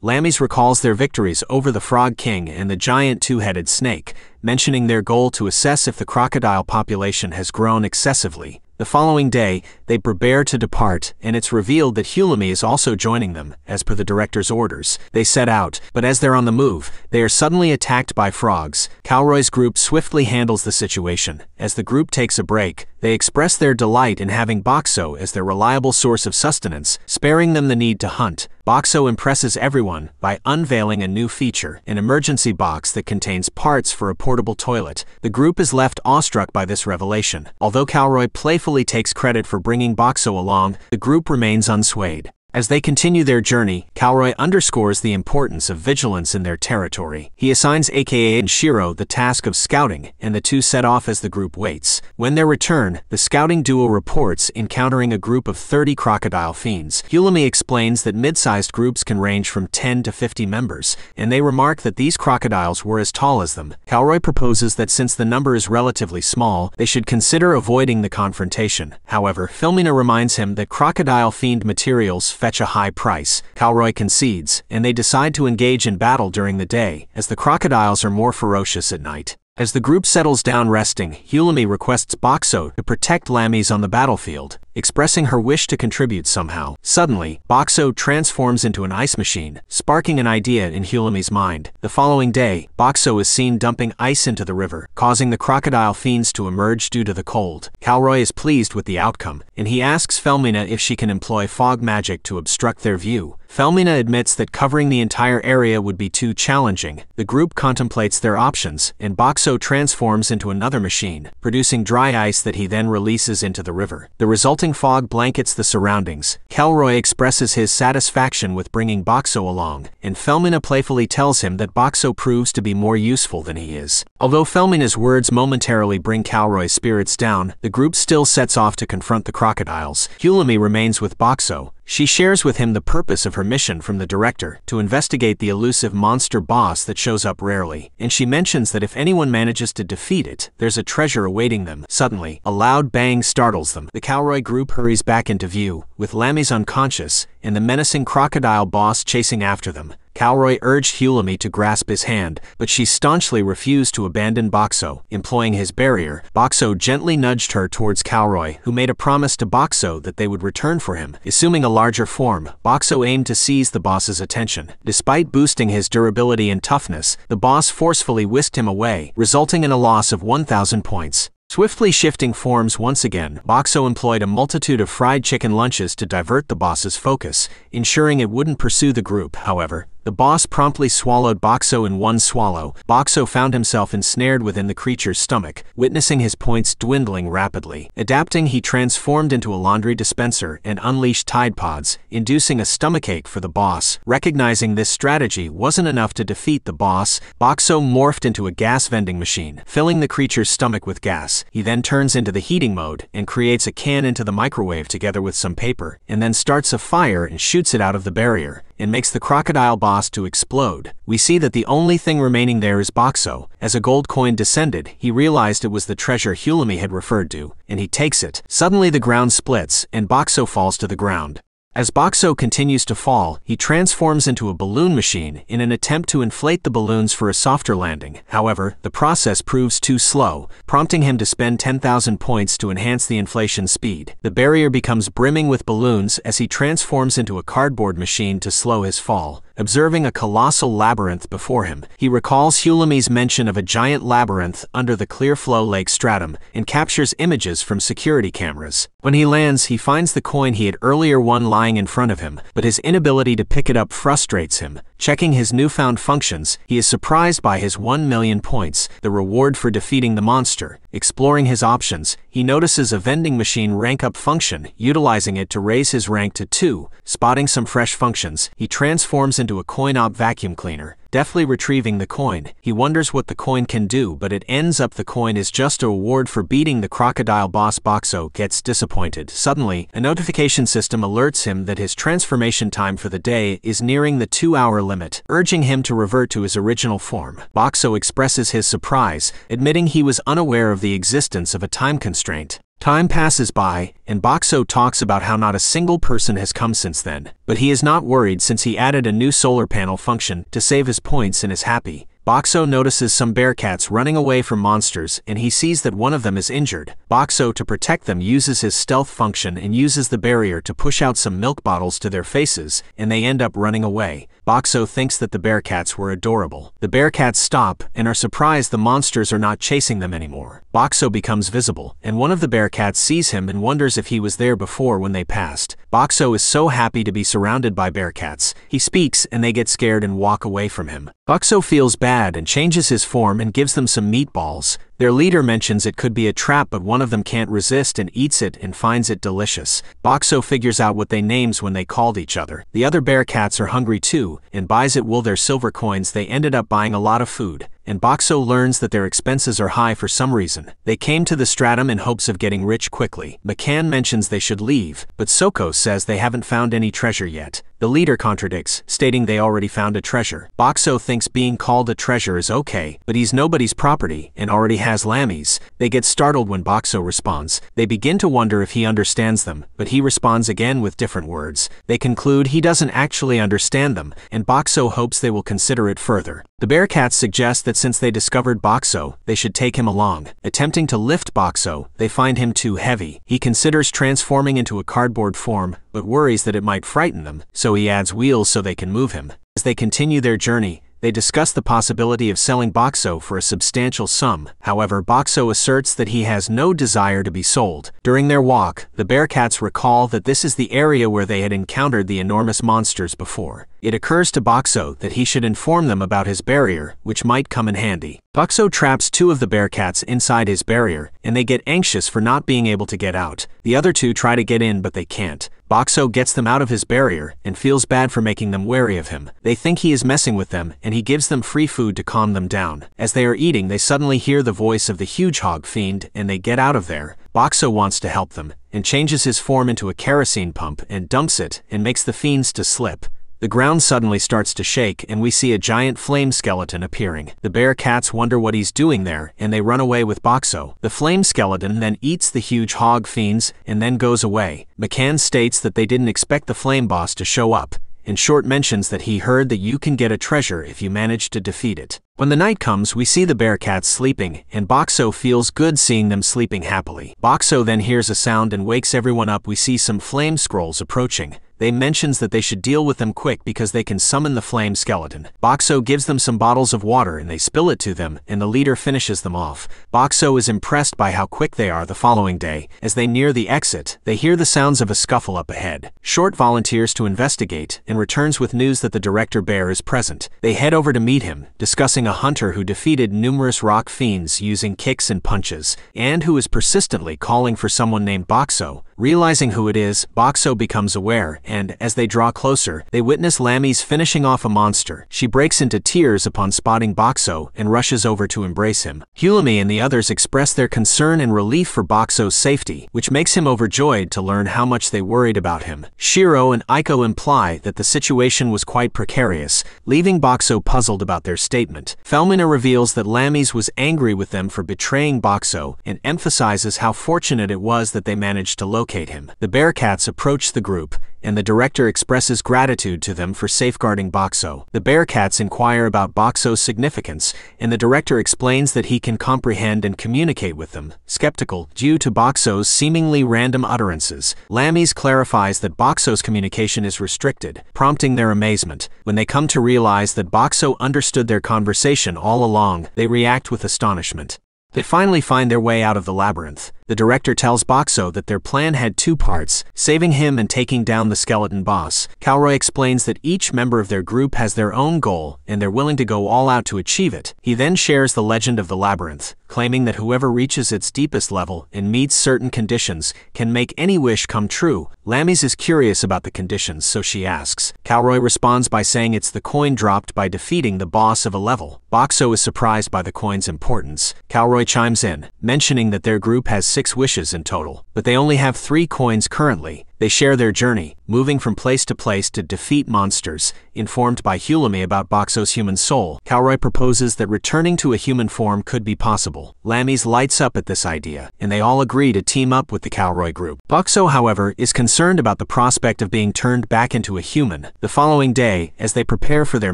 Lamis recalls their victories over the Frog King and the giant 2-headed snake, mentioning their goal to assess if the crocodile population has grown excessively. The following day, they prepare to depart, and it's revealed that Hulami is also joining them, as per the director's orders. They set out, but as they're on the move, they are suddenly attacked by frogs. Calroy's group swiftly handles the situation. As the group takes a break, they express their delight in having Boxo as their reliable source of sustenance, sparing them the need to hunt. Boxo impresses everyone by unveiling a new feature, an emergency box that contains parts for a portable toilet. The group is left awestruck by this revelation. Although Calroy playfully takes credit for bringing Boxo along, the group remains unswayed. As they continue their journey, Calroy underscores the importance of vigilance in their territory. He assigns AKA and Shiro the task of scouting, and the two set off as the group waits. When they return, the scouting duo reports encountering a group of 30 crocodile fiends. Hulami explains that mid-sized groups can range from 10 to 50 members, and they remark that these crocodiles were as tall as them. Calroy proposes that since the number is relatively small, they should consider avoiding the confrontation. However, Filmina reminds him that crocodile fiend materials fetch a high price. Calroy concedes, and they decide to engage in battle during the day, as the crocodiles are more ferocious at night. As the group settles down resting, Hulami requests Boxo to protect Lamis on the battlefield, expressing her wish to contribute somehow. Suddenly, Boxo transforms into an ice machine, sparking an idea in Hulami's mind. The following day, Boxo is seen dumping ice into the river, causing the crocodile fiends to emerge due to the cold. Calroy is pleased with the outcome, and he asks Felmina if she can employ fog magic to obstruct their view. Felmina admits that covering the entire area would be too challenging. The group contemplates their options, and Boxo transforms into another machine, producing dry ice that he then releases into the river. The resulting fog blankets the surroundings. Calroy expresses his satisfaction with bringing Boxo along, and Felmina playfully tells him that Boxo proves to be more useful than he is. Although Felmina's words momentarily bring Calroy's spirits down, the group still sets off to confront the crocodiles. Hulami remains with Boxo. She shares with him the purpose of her mission from the director, to investigate the elusive monster boss that shows up rarely, and she mentions that if anyone manages to defeat it, there's a treasure awaiting them. Suddenly, a loud bang startles them. The Calroy group hurries back into view, with Lamis unconscious, and the menacing crocodile boss chasing after them. Calroy urged Hulami to grasp his hand, but she staunchly refused to abandon Boxo. Employing his barrier, Boxo gently nudged her towards Calroy, who made a promise to Boxo that they would return for him. Assuming a larger form, Boxo aimed to seize the boss's attention. Despite boosting his durability and toughness, the boss forcefully whisked him away, resulting in a loss of 1,000 points. Swiftly shifting forms once again, Boxo employed a multitude of fried chicken lunches to divert the boss's focus, ensuring it wouldn't pursue the group. However, the The boss promptly swallowed Boxo in one swallow. Boxo found himself ensnared within the creature's stomach, witnessing his points dwindling rapidly. Adapting, he transformed into a laundry dispenser and unleashed Tide Pods, inducing a stomachache for the boss. Recognizing this strategy wasn't enough to defeat the boss, Boxo morphed into a gas vending machine, filling the creature's stomach with gas. He then turns into the heating mode and creates a can into the microwave together with some paper, and then starts a fire and shoots it out of the barrier, and makes the crocodile boss to explode. We see that the only thing remaining there is Boxo. As a gold coin descended, he realized it was the treasure Hulumi had referred to, and he takes it. Suddenly the ground splits, and Boxo falls to the ground. As Boxo continues to fall, he transforms into a balloon machine in an attempt to inflate the balloons for a softer landing. However, the process proves too slow, prompting him to spend 10,000 points to enhance the inflation speed. The barrier becomes brimming with balloons as he transforms into a cardboard machine to slow his fall. Observing a colossal labyrinth before him, he recalls Hulumi's mention of a giant labyrinth under the Clearflow Lake stratum and captures images from security cameras. When he lands, he finds the coin he had earlier won lying in front of him, but his inability to pick it up frustrates him. Checking his newfound functions, he is surprised by his 1 million points, the reward for defeating the monster. Exploring his options, he notices a vending machine rank up function, utilizing it to raise his rank to 2. Spotting some fresh functions, he transforms into a coin-op vacuum cleaner. Deftly retrieving the coin, he wonders what the coin can do, but it ends up the coin is just a reward for beating the crocodile boss. Boxo gets disappointed. Suddenly, a notification system alerts him that his transformation time for the day is nearing the 2-hour limit, urging him to revert to his original form. Boxo expresses his surprise, admitting he was unaware of the existence of a time constraint. Time passes by, and Boxo talks about how not a single person has come since then, but he is not worried since he added a new solar panel function to save his points and is happy. Boxo notices some bearcats running away from monsters, and he sees that one of them is injured. Boxo, to protect them, uses his stealth function and uses the barrier to push out some milk bottles to their faces, and they end up running away. Boxo thinks that the bearcats were adorable. The bearcats stop and are surprised the monsters are not chasing them anymore. Boxo becomes visible, and one of the bearcats sees him and wonders if he was there before when they passed. Boxo is so happy to be surrounded by bearcats. He speaks and they get scared and walk away from him. Boxo feels bad and changes his form and gives them some meatballs. Their leader mentions it could be a trap, but one of them can't resist and eats it and finds it delicious. Boxo figures out what they names when they called each other. The other bearcats are hungry too, and buys it their silver coins. They ended up buying a lot of food, and Boxo learns that their expenses are high for some reason. They came to the stratum in hopes of getting rich quickly. McCann mentions they should leave, but Soko says they haven't found any treasure yet. The leader contradicts, stating they already found a treasure. Boxo thinks being called a treasure is okay, but he's nobody's property and already has lammies. They get startled when Boxo responds. They begin to wonder if he understands them, but he responds again with different words. They conclude he doesn't actually understand them, and Boxo hopes they will consider it further. The bearcats suggest that since they discovered Boxo, they should take him along. Attempting to lift Boxo, they find him too heavy. He considers transforming into a cardboard form, but worries that it might frighten them, so he adds wheels so they can move him. As they continue their journey, they discuss the possibility of selling Boxo for a substantial sum. However, Boxo asserts that he has no desire to be sold. During their walk, the bearcats recall that this is the area where they had encountered the enormous monsters before. It occurs to Boxo that he should inform them about his barrier, which might come in handy. Boxo traps 2 of the bearcats inside his barrier, and they get anxious for not being able to get out. The other 2 try to get in, but they can't. Boxo gets them out of his barrier and feels bad for making them wary of him. They think he is messing with them, and he gives them free food to calm them down. As they are eating, they suddenly hear the voice of the huge hog fiend, and they get out of there. Boxo wants to help them, and changes his form into a kerosene pump and dumps it, and makes the fiends to slip. The ground suddenly starts to shake, and we see a giant flame skeleton appearing. The bearcats wonder what he's doing there, and they run away with Boxo. The flame skeleton then eats the huge hog fiends, and then goes away. McCann states that they didn't expect the flame boss to show up, and Short mentions that he heard that you can get a treasure if you manage to defeat it. When the night comes, we see the bearcats sleeping, and Boxo feels good seeing them sleeping happily. Boxo then hears a sound and wakes everyone up. We see some flame scrolls approaching. They mentions that they should deal with them quick because they can summon the flame skeleton. Boxo gives them some bottles of water and they spill it to them, and the leader finishes them off. Boxo is impressed by how quick they are. The following day, as they near the exit, they hear the sounds of a scuffle up ahead. Short volunteers to investigate and returns with news that the director bear is present. They head over to meet him, discussing a hunter who defeated numerous rock fiends using kicks and punches, and who is persistently calling for someone named Boxo. Realizing who it is, Boxo becomes aware, and as they draw closer, they witness Lammy's finishing off a monster. She breaks into tears upon spotting Boxo and rushes over to embrace him. Hulumi and the others express their concern and relief for Boxo's safety, which makes him overjoyed to learn how much they worried about him. Shiro and Aiko imply that the situation was quite precarious, leaving Boxo puzzled about their statement. Felmina reveals that Lammy's was angry with them for betraying Boxo and emphasizes how fortunate it was that they managed to locate him. The Bearcats approach the group, and the director expresses gratitude to them for safeguarding Boxo. The Bearcats inquire about Boxo's significance, and the director explains that he can comprehend and communicate with them. Skeptical, due to Boxo's seemingly random utterances, Lammy's clarifies that Boxo's communication is restricted, prompting their amazement. When they come to realize that Boxo understood their conversation all along, they react with astonishment. They finally find their way out of the labyrinth. The director tells Boxo that their plan had two parts, saving him and taking down the skeleton boss. Calroy explains that each member of their group has their own goal, and they're willing to go all out to achieve it. He then shares the legend of the labyrinth, claiming that whoever reaches its deepest level and meets certain conditions can make any wish come true. Lammy's is curious about the conditions, so she asks. Calroy responds by saying it's the coin dropped by defeating the boss of a level. Boxo is surprised by the coin's importance. Calroy chimes in, mentioning that their group has 6 wishes in total, but they only have 3 coins currently. They share their journey, moving from place to place to defeat monsters. Informed by Hulumi about Boxo's human soul, Calroy proposes that returning to a human form could be possible. Lammy's lights up at this idea, and they all agree to team up with the Calroy group. Boxo, however, is concerned about the prospect of being turned back into a human. The following day, as they prepare for their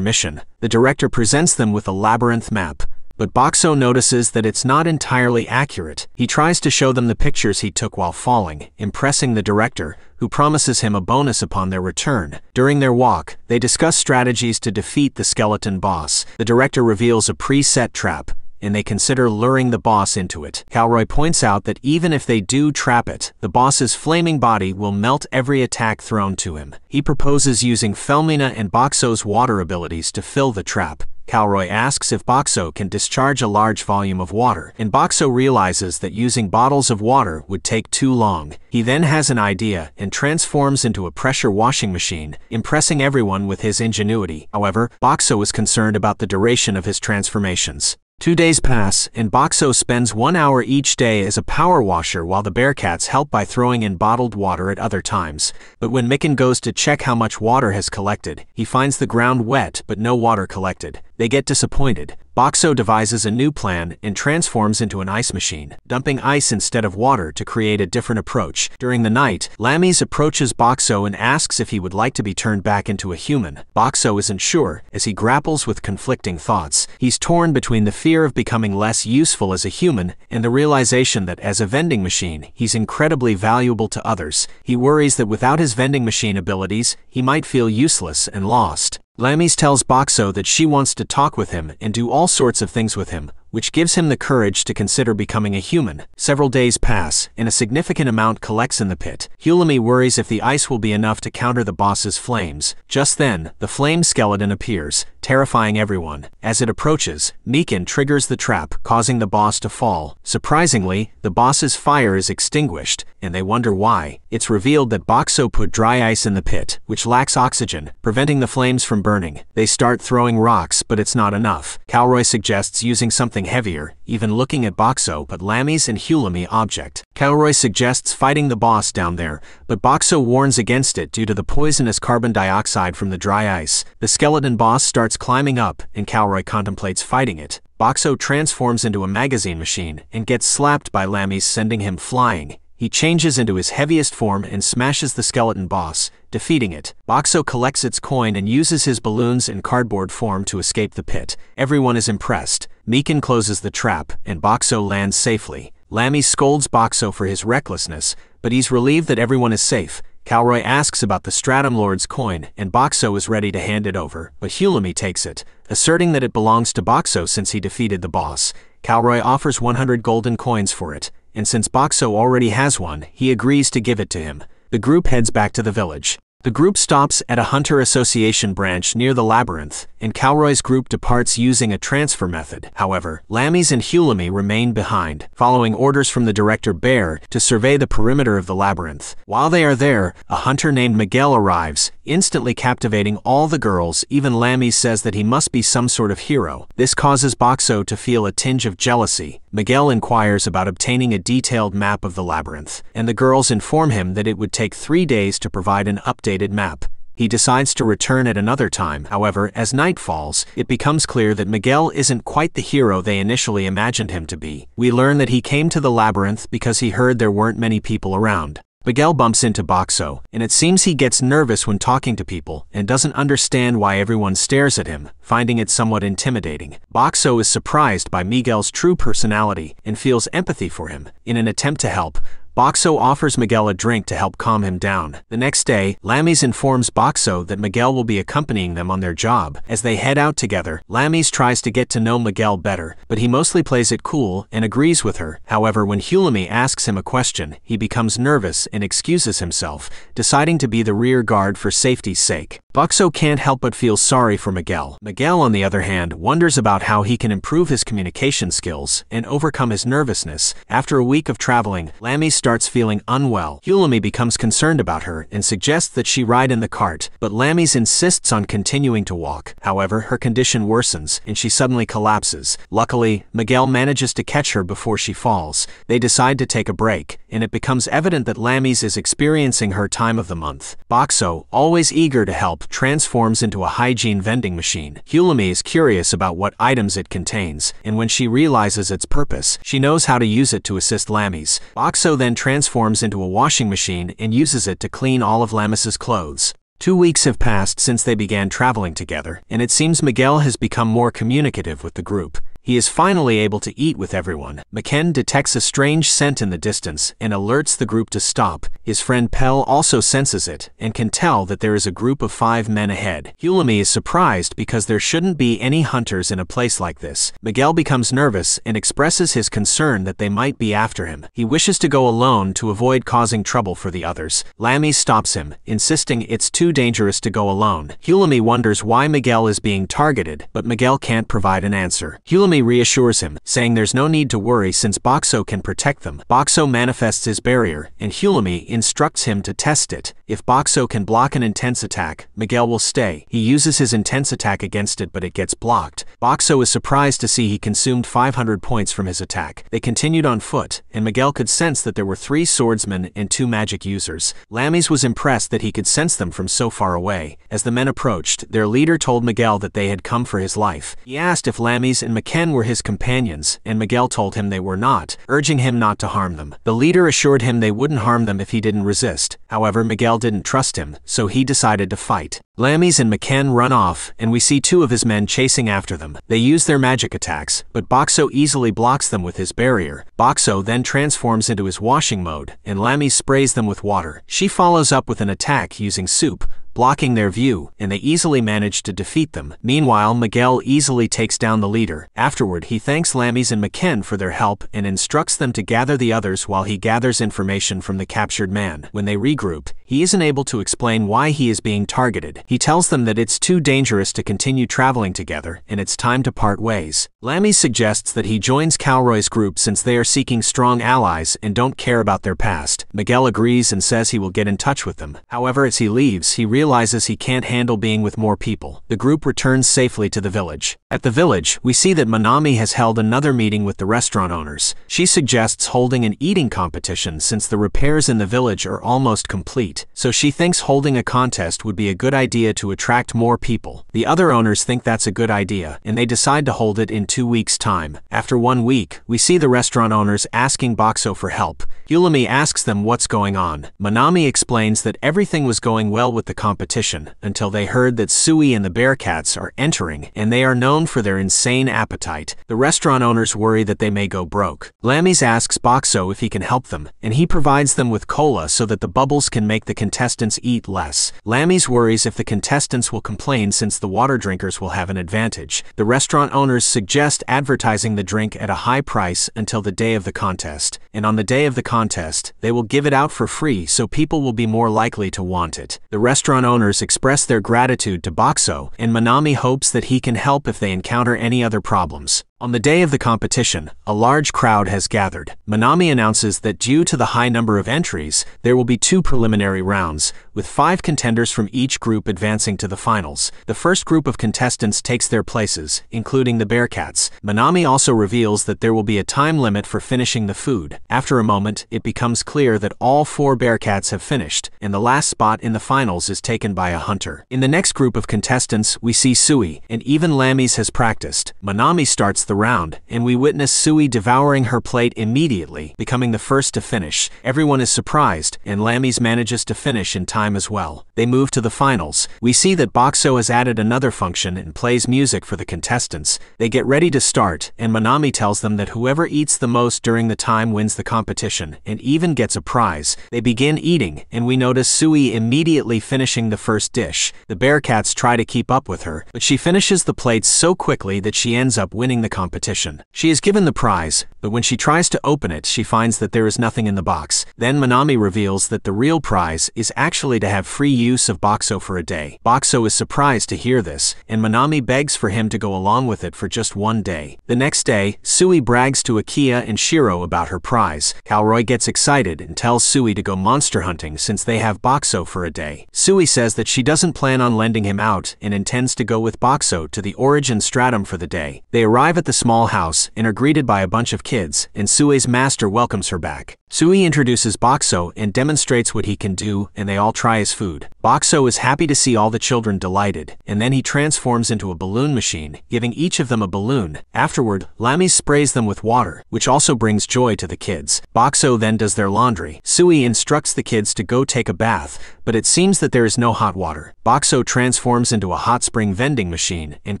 mission, the director presents them with a labyrinth map. But Boxo notices that it's not entirely accurate. He tries to show them the pictures he took while falling, impressing the director, who promises him a bonus upon their return. During their walk, they discuss strategies to defeat the skeleton boss. The director reveals a preset trap, and they consider luring the boss into it. Calroy points out that even if they do trap it, the boss's flaming body will melt every attack thrown to him. He proposes using Felmina and Boxo's water abilities to fill the trap. Calroy asks if Boxo can discharge a large volume of water, and Boxo realizes that using bottles of water would take too long. He then has an idea and transforms into a pressure washing machine, impressing everyone with his ingenuity. However, Boxo is concerned about the duration of his transformations. 2 days pass, and Boxo spends 1 hour each day as a power washer while the Bearcats help by throwing in bottled water at other times. But when Mikan goes to check how much water has collected, he finds the ground wet but no water collected. They get disappointed. Boxo devises a new plan and transforms into an ice machine, dumping ice instead of water to create a different approach. During the night, Lammy's approaches Boxo and asks if he would like to be turned back into a human. Boxo isn't sure, as he grapples with conflicting thoughts. He's torn between the fear of becoming less useful as a human and the realization that as a vending machine, he's incredibly valuable to others. He worries that without his vending machine abilities, he might feel useless and lost. Lammy's tells Boxo that she wants to talk with him and do all sorts of things with him, which gives him the courage to consider becoming a human. Several days pass, and a significant amount collects in the pit. Hulumi worries if the ice will be enough to counter the boss's flames. Just then, the flame skeleton appears, terrifying everyone. As it approaches, Mikan triggers the trap, causing the boss to fall. Surprisingly, the boss's fire is extinguished, and they wonder why. It's revealed that Boxo put dry ice in the pit, which lacks oxygen, preventing the flames from burning. They start throwing rocks, but it's not enough. Calroy suggests using something heavier, even looking at Boxo, but Lammy's and Hulumi object. Calroy suggests fighting the boss down there, but Boxo warns against it due to the poisonous carbon dioxide from the dry ice. The skeleton boss starts climbing up, and Calroy contemplates fighting it. Boxo transforms into a magazine machine and gets slapped by Lammy's, sending him flying. He changes into his heaviest form and smashes the skeleton boss, defeating it. Boxo collects its coin and uses his balloons and cardboard form to escape the pit. Everyone is impressed. Mikan closes the trap, and Boxo lands safely. Lammy scolds Boxo for his recklessness, but he's relieved that everyone is safe. Calroy asks about the Stratum Lord's coin, and Boxo is ready to hand it over, but Hulumi takes it, asserting that it belongs to Boxo since he defeated the boss. Calroy offers 100 golden coins for it, and since Boxo already has one, he agrees to give it to him. The group heads back to the village. The group stops at a Hunter Association branch near the labyrinth, and Calroy's group departs using a transfer method. However, Lammy's and Hulumi remain behind, following orders from the director Bear to survey the perimeter of the labyrinth. While they are there, a hunter named Miguel arrives, instantly captivating all the girls. Even Lammy says that he must be some sort of hero. This causes Boxo to feel a tinge of jealousy. Miguel inquires about obtaining a detailed map of the labyrinth, and the girls inform him that it would take 3 days to provide an updated map. He decides to return at another time. However, as night falls, it becomes clear that Miguel isn't quite the hero they initially imagined him to be. We learn that he came to the labyrinth because he heard there weren't many people around. Miguel bumps into Boxo, and it seems he gets nervous when talking to people and doesn't understand why everyone stares at him, finding it somewhat intimidating. Boxo is surprised by Miguel's true personality and feels empathy for him. In an attempt to help, Boxo offers Miguel a drink to help calm him down. The next day, Lammy's informs Boxo that Miguel will be accompanying them on their job. As they head out together, Lammy's tries to get to know Miguel better, but he mostly plays it cool and agrees with her. However, when Hulumi asks him a question, he becomes nervous and excuses himself, deciding to be the rear guard for safety's sake. Boxo can't help but feel sorry for Miguel. Miguel, on the other hand, wonders about how he can improve his communication skills and overcome his nervousness. After a week of traveling, Lammy starts feeling unwell. Hulumi becomes concerned about her and suggests that she ride in the cart, but Lammy's insists on continuing to walk. However, her condition worsens and she suddenly collapses. Luckily, Miguel manages to catch her before she falls. They decide to take a break, and it becomes evident that Lammy's is experiencing her time of the month. Boxo, always eager to help, transforms into a hygiene vending machine. Hulumi is curious about what items it contains, and when she realizes its purpose, she knows how to use it to assist Lammy's. Boxo then transforms into a washing machine and uses it to clean all of Lammy's clothes. 2 weeks have passed since they began traveling together, and it seems Miguel has become more communicative with the group. He is finally able to eat with everyone. Maken detects a strange scent in the distance and alerts the group to stop. His friend Pell also senses it and can tell that there is a group of 5 men ahead. Hulumi is surprised because there shouldn't be any hunters in a place like this. Miguel becomes nervous and expresses his concern that they might be after him. He wishes to go alone to avoid causing trouble for the others. Lammy stops him, insisting it's too dangerous to go alone. Hulumi wonders why Miguel is being targeted, but Miguel can't provide an answer. Hulumi reassures him, saying there's no need to worry since Boxo can protect them. Boxo manifests his barrier, and Hulumi instructs him to test it. If Boxo can block an intense attack, Miguel will stay. He uses his intense attack against it, but it gets blocked. Boxo is surprised to see he consumed 500 points from his attack. They continued on foot, and Miguel could sense that there were 3 swordsmen and 2 magic users. Lammy's was impressed that he could sense them from so far away. As the men approached, their leader told Miguel that they had come for his life. He asked if Lammy's and Maken were his companions, and Miguel told him they were not, urging him not to harm them. The leader assured him they wouldn't harm them if he didn't resist. However, Miguel didn't trust him, so he decided to fight. Lammy's and Maken run off, and we see 2 of his men chasing after them. They use their magic attacks, but Boxo easily blocks them with his barrier. Boxo then transforms into his washing mode, and Lammy sprays them with water. She follows up with an attack using soup, blocking their view, and they easily manage to defeat them. Meanwhile, Miguel easily takes down the leader. Afterward, he thanks Lammy's and Maken for their help and instructs them to gather the others while he gathers information from the captured man. When they regroup, he isn't able to explain why he is being targeted. He tells them that it's too dangerous to continue traveling together, and it's time to part ways. Lammy suggests that he joins Calroy's group since they are seeking strong allies and don't care about their past. Miguel agrees and says he will get in touch with them. However, as he leaves, he realizes he can't handle being with more people. The group returns safely to the village. At the village, we see that Manami has held another meeting with the restaurant owners. She suggests holding an eating competition since the repairs in the village are almost complete, so she thinks holding a contest would be a good idea to attract more people. The other owners think that's a good idea, and they decide to hold it in 2 weeks' time. After 1 week, we see the restaurant owners asking Boxo for help. Hulumi asks them what's going on. Manami explains that everything was going well with the competition, competition until they heard that Sui and the Bearcats are entering, and they are known for their insane appetite. The restaurant owners worry that they may go broke. Lammy's asks Boxo if he can help them, and he provides them with cola so that the bubbles can make the contestants eat less. Lammy's worries if the contestants will complain since the water drinkers will have an advantage. The restaurant owners suggest advertising the drink at a high price until the day of the contest, and on the day of the contest, they will give it out for free so people will be more likely to want it. The restaurant owners express their gratitude to Boxo, and Manami hopes that he can help if they encounter any other problems. On the day of the competition, a large crowd has gathered. Manami announces that due to the high number of entries, there will be 2 preliminary rounds, with 5 contenders from each group advancing to the finals. The first group of contestants takes their places, including the Bearcats. Manami also reveals that there will be a time limit for finishing the food. After a moment, it becomes clear that all 4 Bearcats have finished, and the last spot in the finals is taken by a hunter. In the next group of contestants, we see Sui, and even Lammy's has practiced. Manami starts the round, and we witness Sui devouring her plate immediately, becoming the first to finish. Everyone is surprised, and Lammy's manages to finish in time as well. They move to the finals. We see that Boxo has added another function and plays music for the contestants. They get ready to start, and Manami tells them that whoever eats the most during the time wins the competition, and even gets a prize. They begin eating, and we notice Sui immediately finishing the first dish. The Bearcats try to keep up with her, but she finishes the plates so quickly that she ends up winning the competition. She is given the prize, but when she tries to open it, she finds that there is nothing in the box. Then Manami reveals that the real prize is actually to have free use of Boxo for a day. Boxo is surprised to hear this, and Manami begs for him to go along with it for just one day. The next day, Sui brags to Akia and Shiro about her prize. Calroy gets excited and tells Sui to go monster hunting since they have Boxo for a day. Sui says that she doesn't plan on lending him out and intends to go with Boxo to the origin stratum for the day. They arrive at the small house and are greeted by a bunch of kids, and Sui's master welcomes her back. Sui introduces Boxo and demonstrates what he can do, and they all try his food. Boxo is happy to see all the children delighted, and then he transforms into a balloon machine, giving each of them a balloon. Afterward, Lammy sprays them with water, which also brings joy to the kids. Boxo then does their laundry. Sui instructs the kids to go take a bath, but it seems that there is no hot water. Boxo transforms into a hot spring vending machine and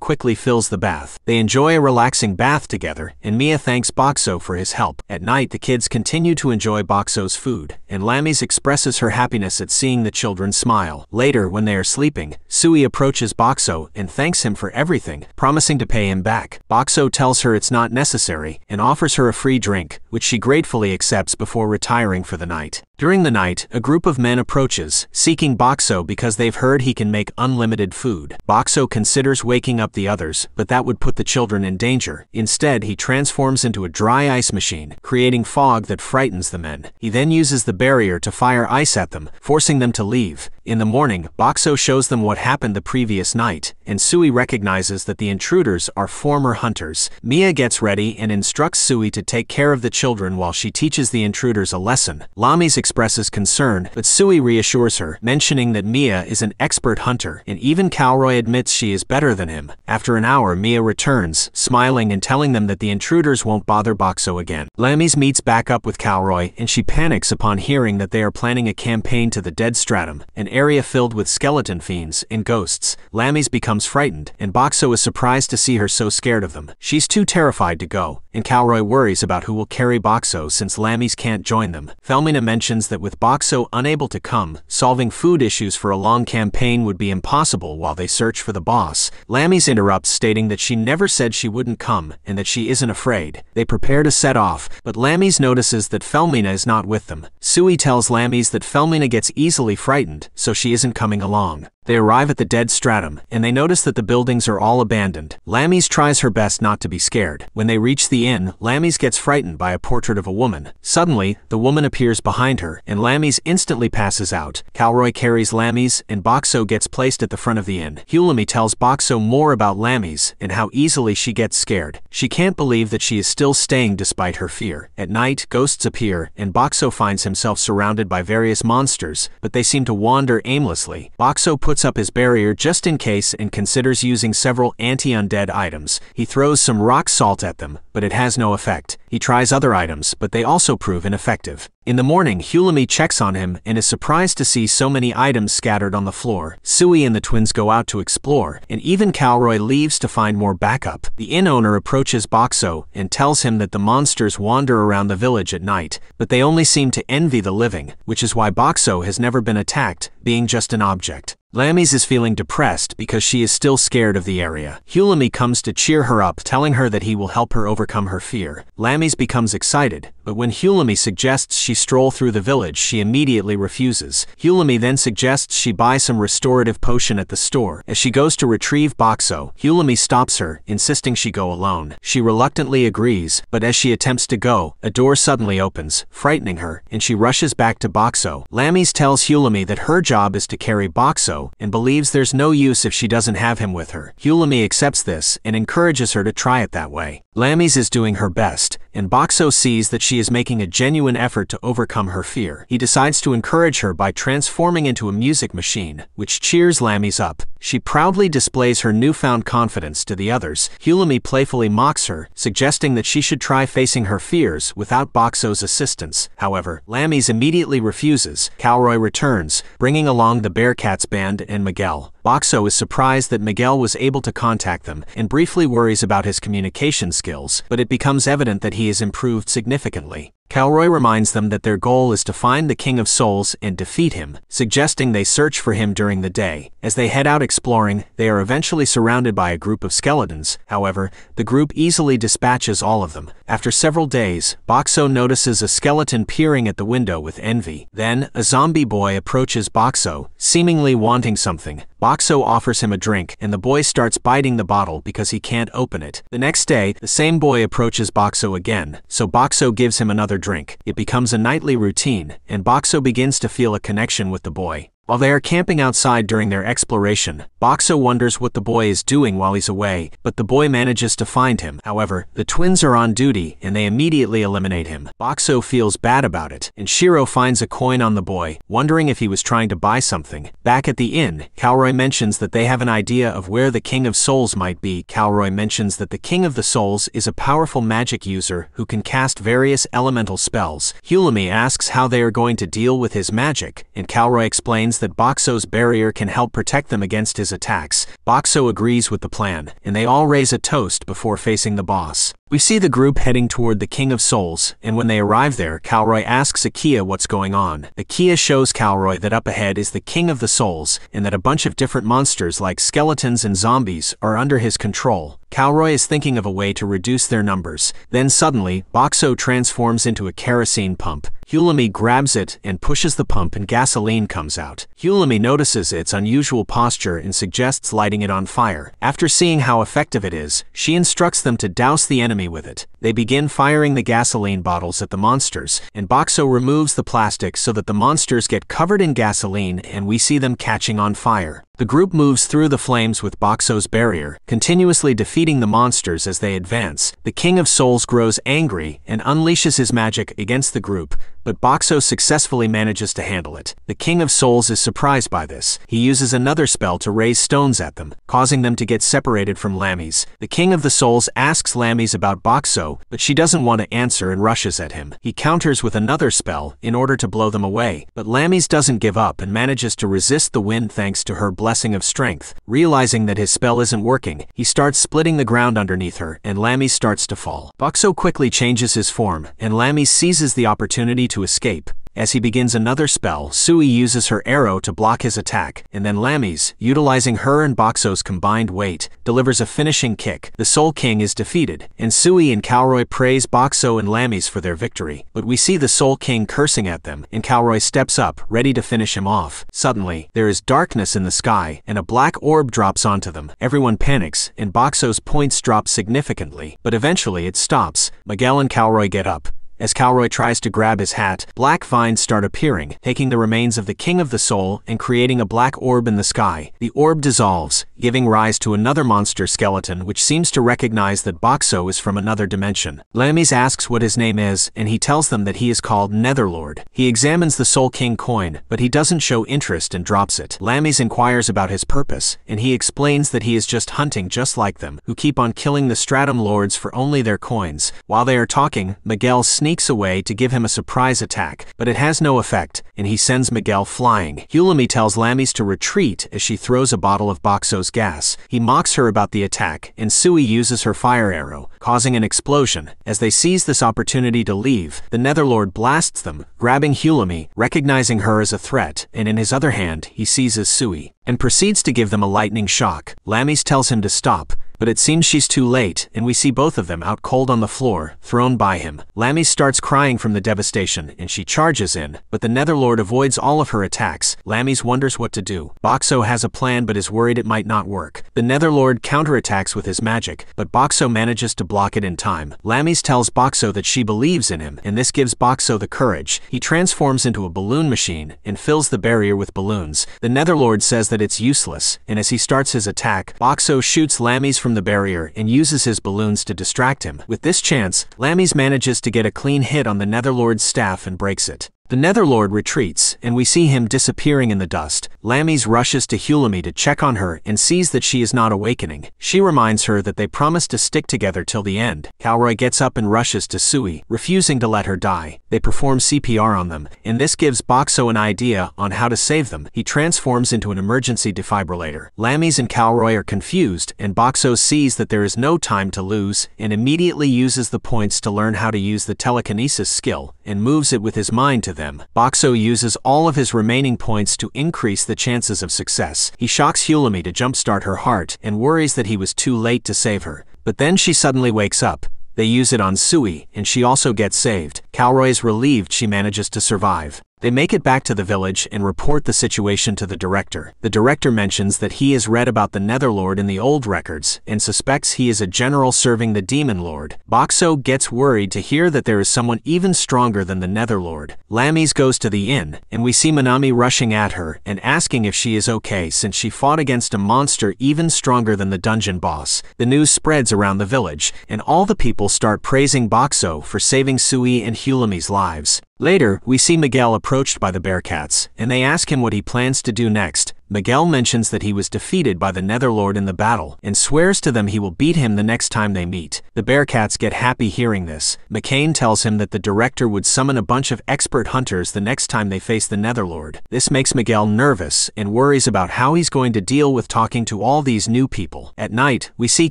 quickly fills the bath. They enjoy a relaxing bath together, and Mia thanks Boxo for his help. At night, the kids continue to enjoy Boxo's food, and Lammy's expresses her happiness at seeing the children smile. Later, when they are sleeping, Sui approaches Boxo and thanks him for everything, promising to pay him back. Boxo tells her it's not necessary and offers her a free drink, which she gratefully accepts before retiring for the night. During the night, a group of men approaches, seeking Boxo because they've heard he can make unlimited food. Boxo considers waking up the others, but that would put the children in danger. Instead, he transforms into a dry ice machine, creating fog that frightens the men. He then uses the barrier to fire ice at them, forcing them to leave. In the morning, Boxo shows them what happened the previous night, and Sui recognizes that the intruders are former hunters. Mia gets ready and instructs Sui to take care of the children while she teaches the intruders a lesson. Lammy's expresses concern, but Sui reassures her, mentioning that Mia is an expert hunter, and even Calroy admits she is better than him. After an hour, Mia returns, smiling and telling them that the intruders won't bother Boxo again. Lammy's meets back up with Calroy, and she panics upon hearing that they are planning a campaign to the Dead Stratum, an area filled with skeleton fiends and ghosts. Lammy's becomes frightened, and Boxo is surprised to see her so scared of them. She's too terrified to go, and Calroy worries about who will carry Boxo since Lammy's can't join them. Felmina mentions that with Boxo unable to come, solving food issues for a long campaign would be impossible while they search for the boss. Lammy's interrupts, stating that she never said she wouldn't come and that she isn't afraid. They prepare to set off, but Lammy's notices that Felmina is not with them. Sui tells Lammy's that Felmina gets easily frightened, so she isn't coming along. They arrive at the Dead Stratum, and they notice that the buildings are all abandoned. Lammy's tries her best not to be scared. When they reach the inn, Lammy's gets frightened by a portrait of a woman. Suddenly, the woman appears behind her, and Lammy's instantly passes out. Calroy carries Lammy's, and Boxo gets placed at the front of the inn. Hulami tells Boxo more about Lammy's and how easily she gets scared. She can't believe that she is still staying despite her fear. At night, ghosts appear, and Boxo finds himself surrounded by various monsters, but they seem to wander aimlessly. Boxo puts puts up his barrier just in case and considers using several anti-undead items. He throws some rock salt at them, but it has no effect. He tries other items, but they also prove ineffective. In the morning, Hulumi checks on him and is surprised to see so many items scattered on the floor. Sui and the twins go out to explore, and even Calroy leaves to find more backup. The inn owner approaches Boxo and tells him that the monsters wander around the village at night, but they only seem to envy the living, which is why Boxo has never been attacked, being just an object. Lamis is feeling depressed because she is still scared of the area. Hulumi comes to cheer her up, telling her that he will help her overcome her fear. Lamis becomes excited, but when Hulumi suggests she stroll through the village, she immediately refuses. Hulumi then suggests she buy some restorative potion at the store. As she goes to retrieve Boxo, Hulumi stops her, insisting she go alone. She reluctantly agrees, but as she attempts to go, a door suddenly opens, frightening her, and she rushes back to Boxo. Lamis tells Hulumi that her job is to carry Boxo, and believes there's no use if she doesn't have him with her. Hulumi accepts this and encourages her to try it that way. Lamis is doing her best, and Boxo sees that she is making a genuine effort to overcome her fear. He decides to encourage her by transforming into a music machine, which cheers Lamis up. She proudly displays her newfound confidence to the others. Hulumi playfully mocks her, suggesting that she should try facing her fears without Boxo's assistance. However, Lamis immediately refuses. Calroy returns, bringing along the Bearcats band and Miguel. Boxo is surprised that Miguel was able to contact them and briefly worries about his communication skills, but it becomes evident that he has improved significantly. Calroy reminds them that their goal is to find the King of Souls and defeat him, suggesting they search for him during the day. As they head out exploring, they are eventually surrounded by a group of skeletons. However, the group easily dispatches all of them. After several days, Boxo notices a skeleton peering at the window with envy. Then, a zombie boy approaches Boxo, seemingly wanting something. Boxo offers him a drink, and the boy starts biting the bottle because he can't open it. The next day, the same boy approaches Boxo again, so Boxo gives him another drink. It becomes a nightly routine, and Boxo begins to feel a connection with the boy. While they are camping outside during their exploration, Boxo wonders what the boy is doing while he's away, but the boy manages to find him. However, the twins are on duty, and they immediately eliminate him. Boxo feels bad about it, and Shiro finds a coin on the boy, wondering if he was trying to buy something. Back at the inn, Calroy mentions that they have an idea of where the King of Souls might be. Calroy mentions that the King of the Souls is a powerful magic user who can cast various elemental spells. Hulumi asks how they are going to deal with his magic, and Calroy explains that Boxo's barrier can help protect them against his attacks. Boxo agrees with the plan, and they all raise a toast before facing the boss. We see the group heading toward the King of Souls, and when they arrive there, Calroy asks Akia what's going on. Akia shows Calroy that up ahead is the King of the Souls, and that a bunch of different monsters like skeletons and zombies are under his control. Calroy is thinking of a way to reduce their numbers. Then suddenly, Boxo transforms into a kerosene pump. Hulumi grabs it and pushes the pump and gasoline comes out. Hulumi notices its unusual posture and suggests lighting it on fire. After seeing how effective it is, she instructs them to douse the enemy with it. They begin firing the gasoline bottles at the monsters, and Boxo removes the plastic so that the monsters get covered in gasoline and we see them catching on fire. The group moves through the flames with Boxo's barrier, continuously defeating the monsters as they advance. The King of Souls grows angry and unleashes his magic against the group, but Boxo successfully manages to handle it. The King of Souls is surprised by this. He uses another spell to raise stones at them, causing them to get separated from Lamis. The King of the Souls asks Lamis about Boxo, but she doesn't want to answer and rushes at him. He counters with another spell in order to blow them away, but Lamis doesn't give up and manages to resist the wind thanks to her blessing of strength. Realizing that his spell isn't working, he starts splitting the ground underneath her, and Lamis starts to fall. Boxo quickly changes his form, and Lamis seizes the opportunity to escape. As he begins another spell, Sui uses her arrow to block his attack, and then Lamis, utilizing her and Boxo's combined weight, delivers a finishing kick. The Soul King is defeated, and Sui and Calroy praise Boxo and Lamis for their victory. But we see the Soul King cursing at them, and Calroy steps up, ready to finish him off. Suddenly, there is darkness in the sky, and a black orb drops onto them. Everyone panics, and Boxo's points drop significantly, but eventually it stops. Miguel and Calroy get up, As Calroy tries to grab his hat, black vines start appearing, taking the remains of the King of the Soul and creating a black orb in the sky. The orb dissolves, giving rise to another monster skeleton which seems to recognize that Boxo is from another dimension. Lames asks what his name is, and he tells them that he is called Netherlord. He examines the Soul King coin, but he doesn't show interest and drops it. Lames inquires about his purpose, and he explains that he is just hunting just like them, who keep on killing the Stratum Lords for only their coins. While they are talking, Miguel sneaks away to give him a surprise attack, but it has no effect, and he sends Miguel flying. Hulumi tells Lames to retreat as she throws a bottle of Boxo's gas. He mocks her about the attack, and Sui uses her fire arrow, causing an explosion. As they seize this opportunity to leave, the Netherlord blasts them, grabbing Hulumi, recognizing her as a threat, and in his other hand, he seizes Sui and proceeds to give them a lightning shock. Lames tells him to stop, but it seems she's too late, and we see both of them out cold on the floor, thrown by him. Lames starts crying from the devastation, and she charges in, but the Netherlord avoids all of her attacks. Lames wonders what to do. Boxo has a plan but is worried it might not work. The Netherlord counterattacks with his magic, but Boxo manages to block it in time. Lames tells Boxo that she believes in him, and this gives Boxo the courage. He transforms into a balloon machine and fills the barrier with balloons. The Netherlord says that it's useless, and as he starts his attack, Boxo shoots Lames from the barrier and uses his balloons to distract him. With this chance, Lames manages to get a clean hit on the Netherlord's staff and breaks it. The Netherlord retreats, and we see him disappearing in the dust. Lames rushes to Hulumi to check on her and sees that she is not awakening. She reminds her that they promised to stick together till the end. Calroy gets up and rushes to Sui, refusing to let her die. They perform CPR on them, and this gives Boxo an idea on how to save them. He transforms into an emergency defibrillator. Lames and Calroy are confused, and Boxo sees that there is no time to lose, and immediately uses the points to learn how to use the telekinesis skill, and moves it with his mind to them. Boxo uses all of his remaining points to increase the chances of success. He shocks Hulumi to jumpstart her heart and worries that he was too late to save her. But then she suddenly wakes up. They use it on Sui, and she also gets saved. Calroy is relieved she manages to survive. They make it back to the village and report the situation to the director. The director mentions that he has read about the Netherlord in the old records and suspects he is a general serving the Demon Lord. Boxo gets worried to hear that there is someone even stronger than the Netherlord. Lames goes to the inn, and we see Minami rushing at her and asking if she is okay since she fought against a monster even stronger than the dungeon boss. The news spreads around the village, and all the people start praising Boxo for saving Sui and Hulumi's lives. Later, we see Miguel approached by the Bearcats, and they ask him what he plans to do next. Miguel mentions that he was defeated by the Netherlord in the battle, and swears to them he will beat him the next time they meet. The Bearcats get happy hearing this. McCain tells him that the director would summon a bunch of expert hunters the next time they face the Netherlord. This makes Miguel nervous, and worries about how he's going to deal with talking to all these new people. At night, we see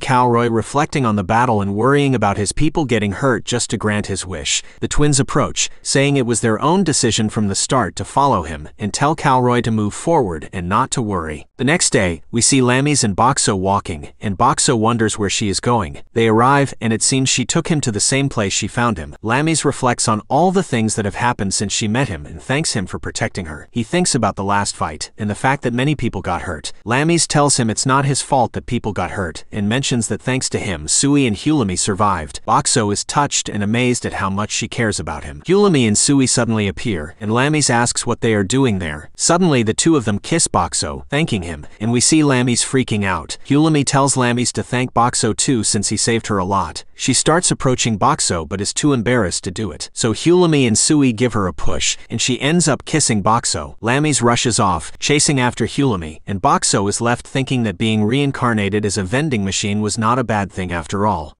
Calroy reflecting on the battle and worrying about his people getting hurt just to grant his wish. The twins approach, saying it was their own decision from the start to follow him, and tell Calroy to move forward and not to worry. The next day, we see Lames and Boxo walking, and Boxo wonders where she is going. They arrive, and it seems she took him to the same place she found him. Lames reflects on all the things that have happened since she met him and thanks him for protecting her. He thinks about the last fight, and the fact that many people got hurt. Lames tells him it's not his fault that people got hurt, and mentions that thanks to him, Sui and Hulumi survived. Boxo is touched and amazed at how much she cares about him. Hulumi and Sui suddenly appear, and Lames asks what they are doing there. Suddenly, the two of them kiss Boxo, thanking him, and we see Lames freaking out. Hulumi tells Lames to thank Boxo too since he saved her a lot. She starts approaching Boxo but is too embarrassed to do it. So Hulumi and Sui give her a push, and she ends up kissing Boxo. Lames rushes off, chasing after Hulumi, and Boxo is left thinking that being reincarnated as a vending machine was not a bad thing after all.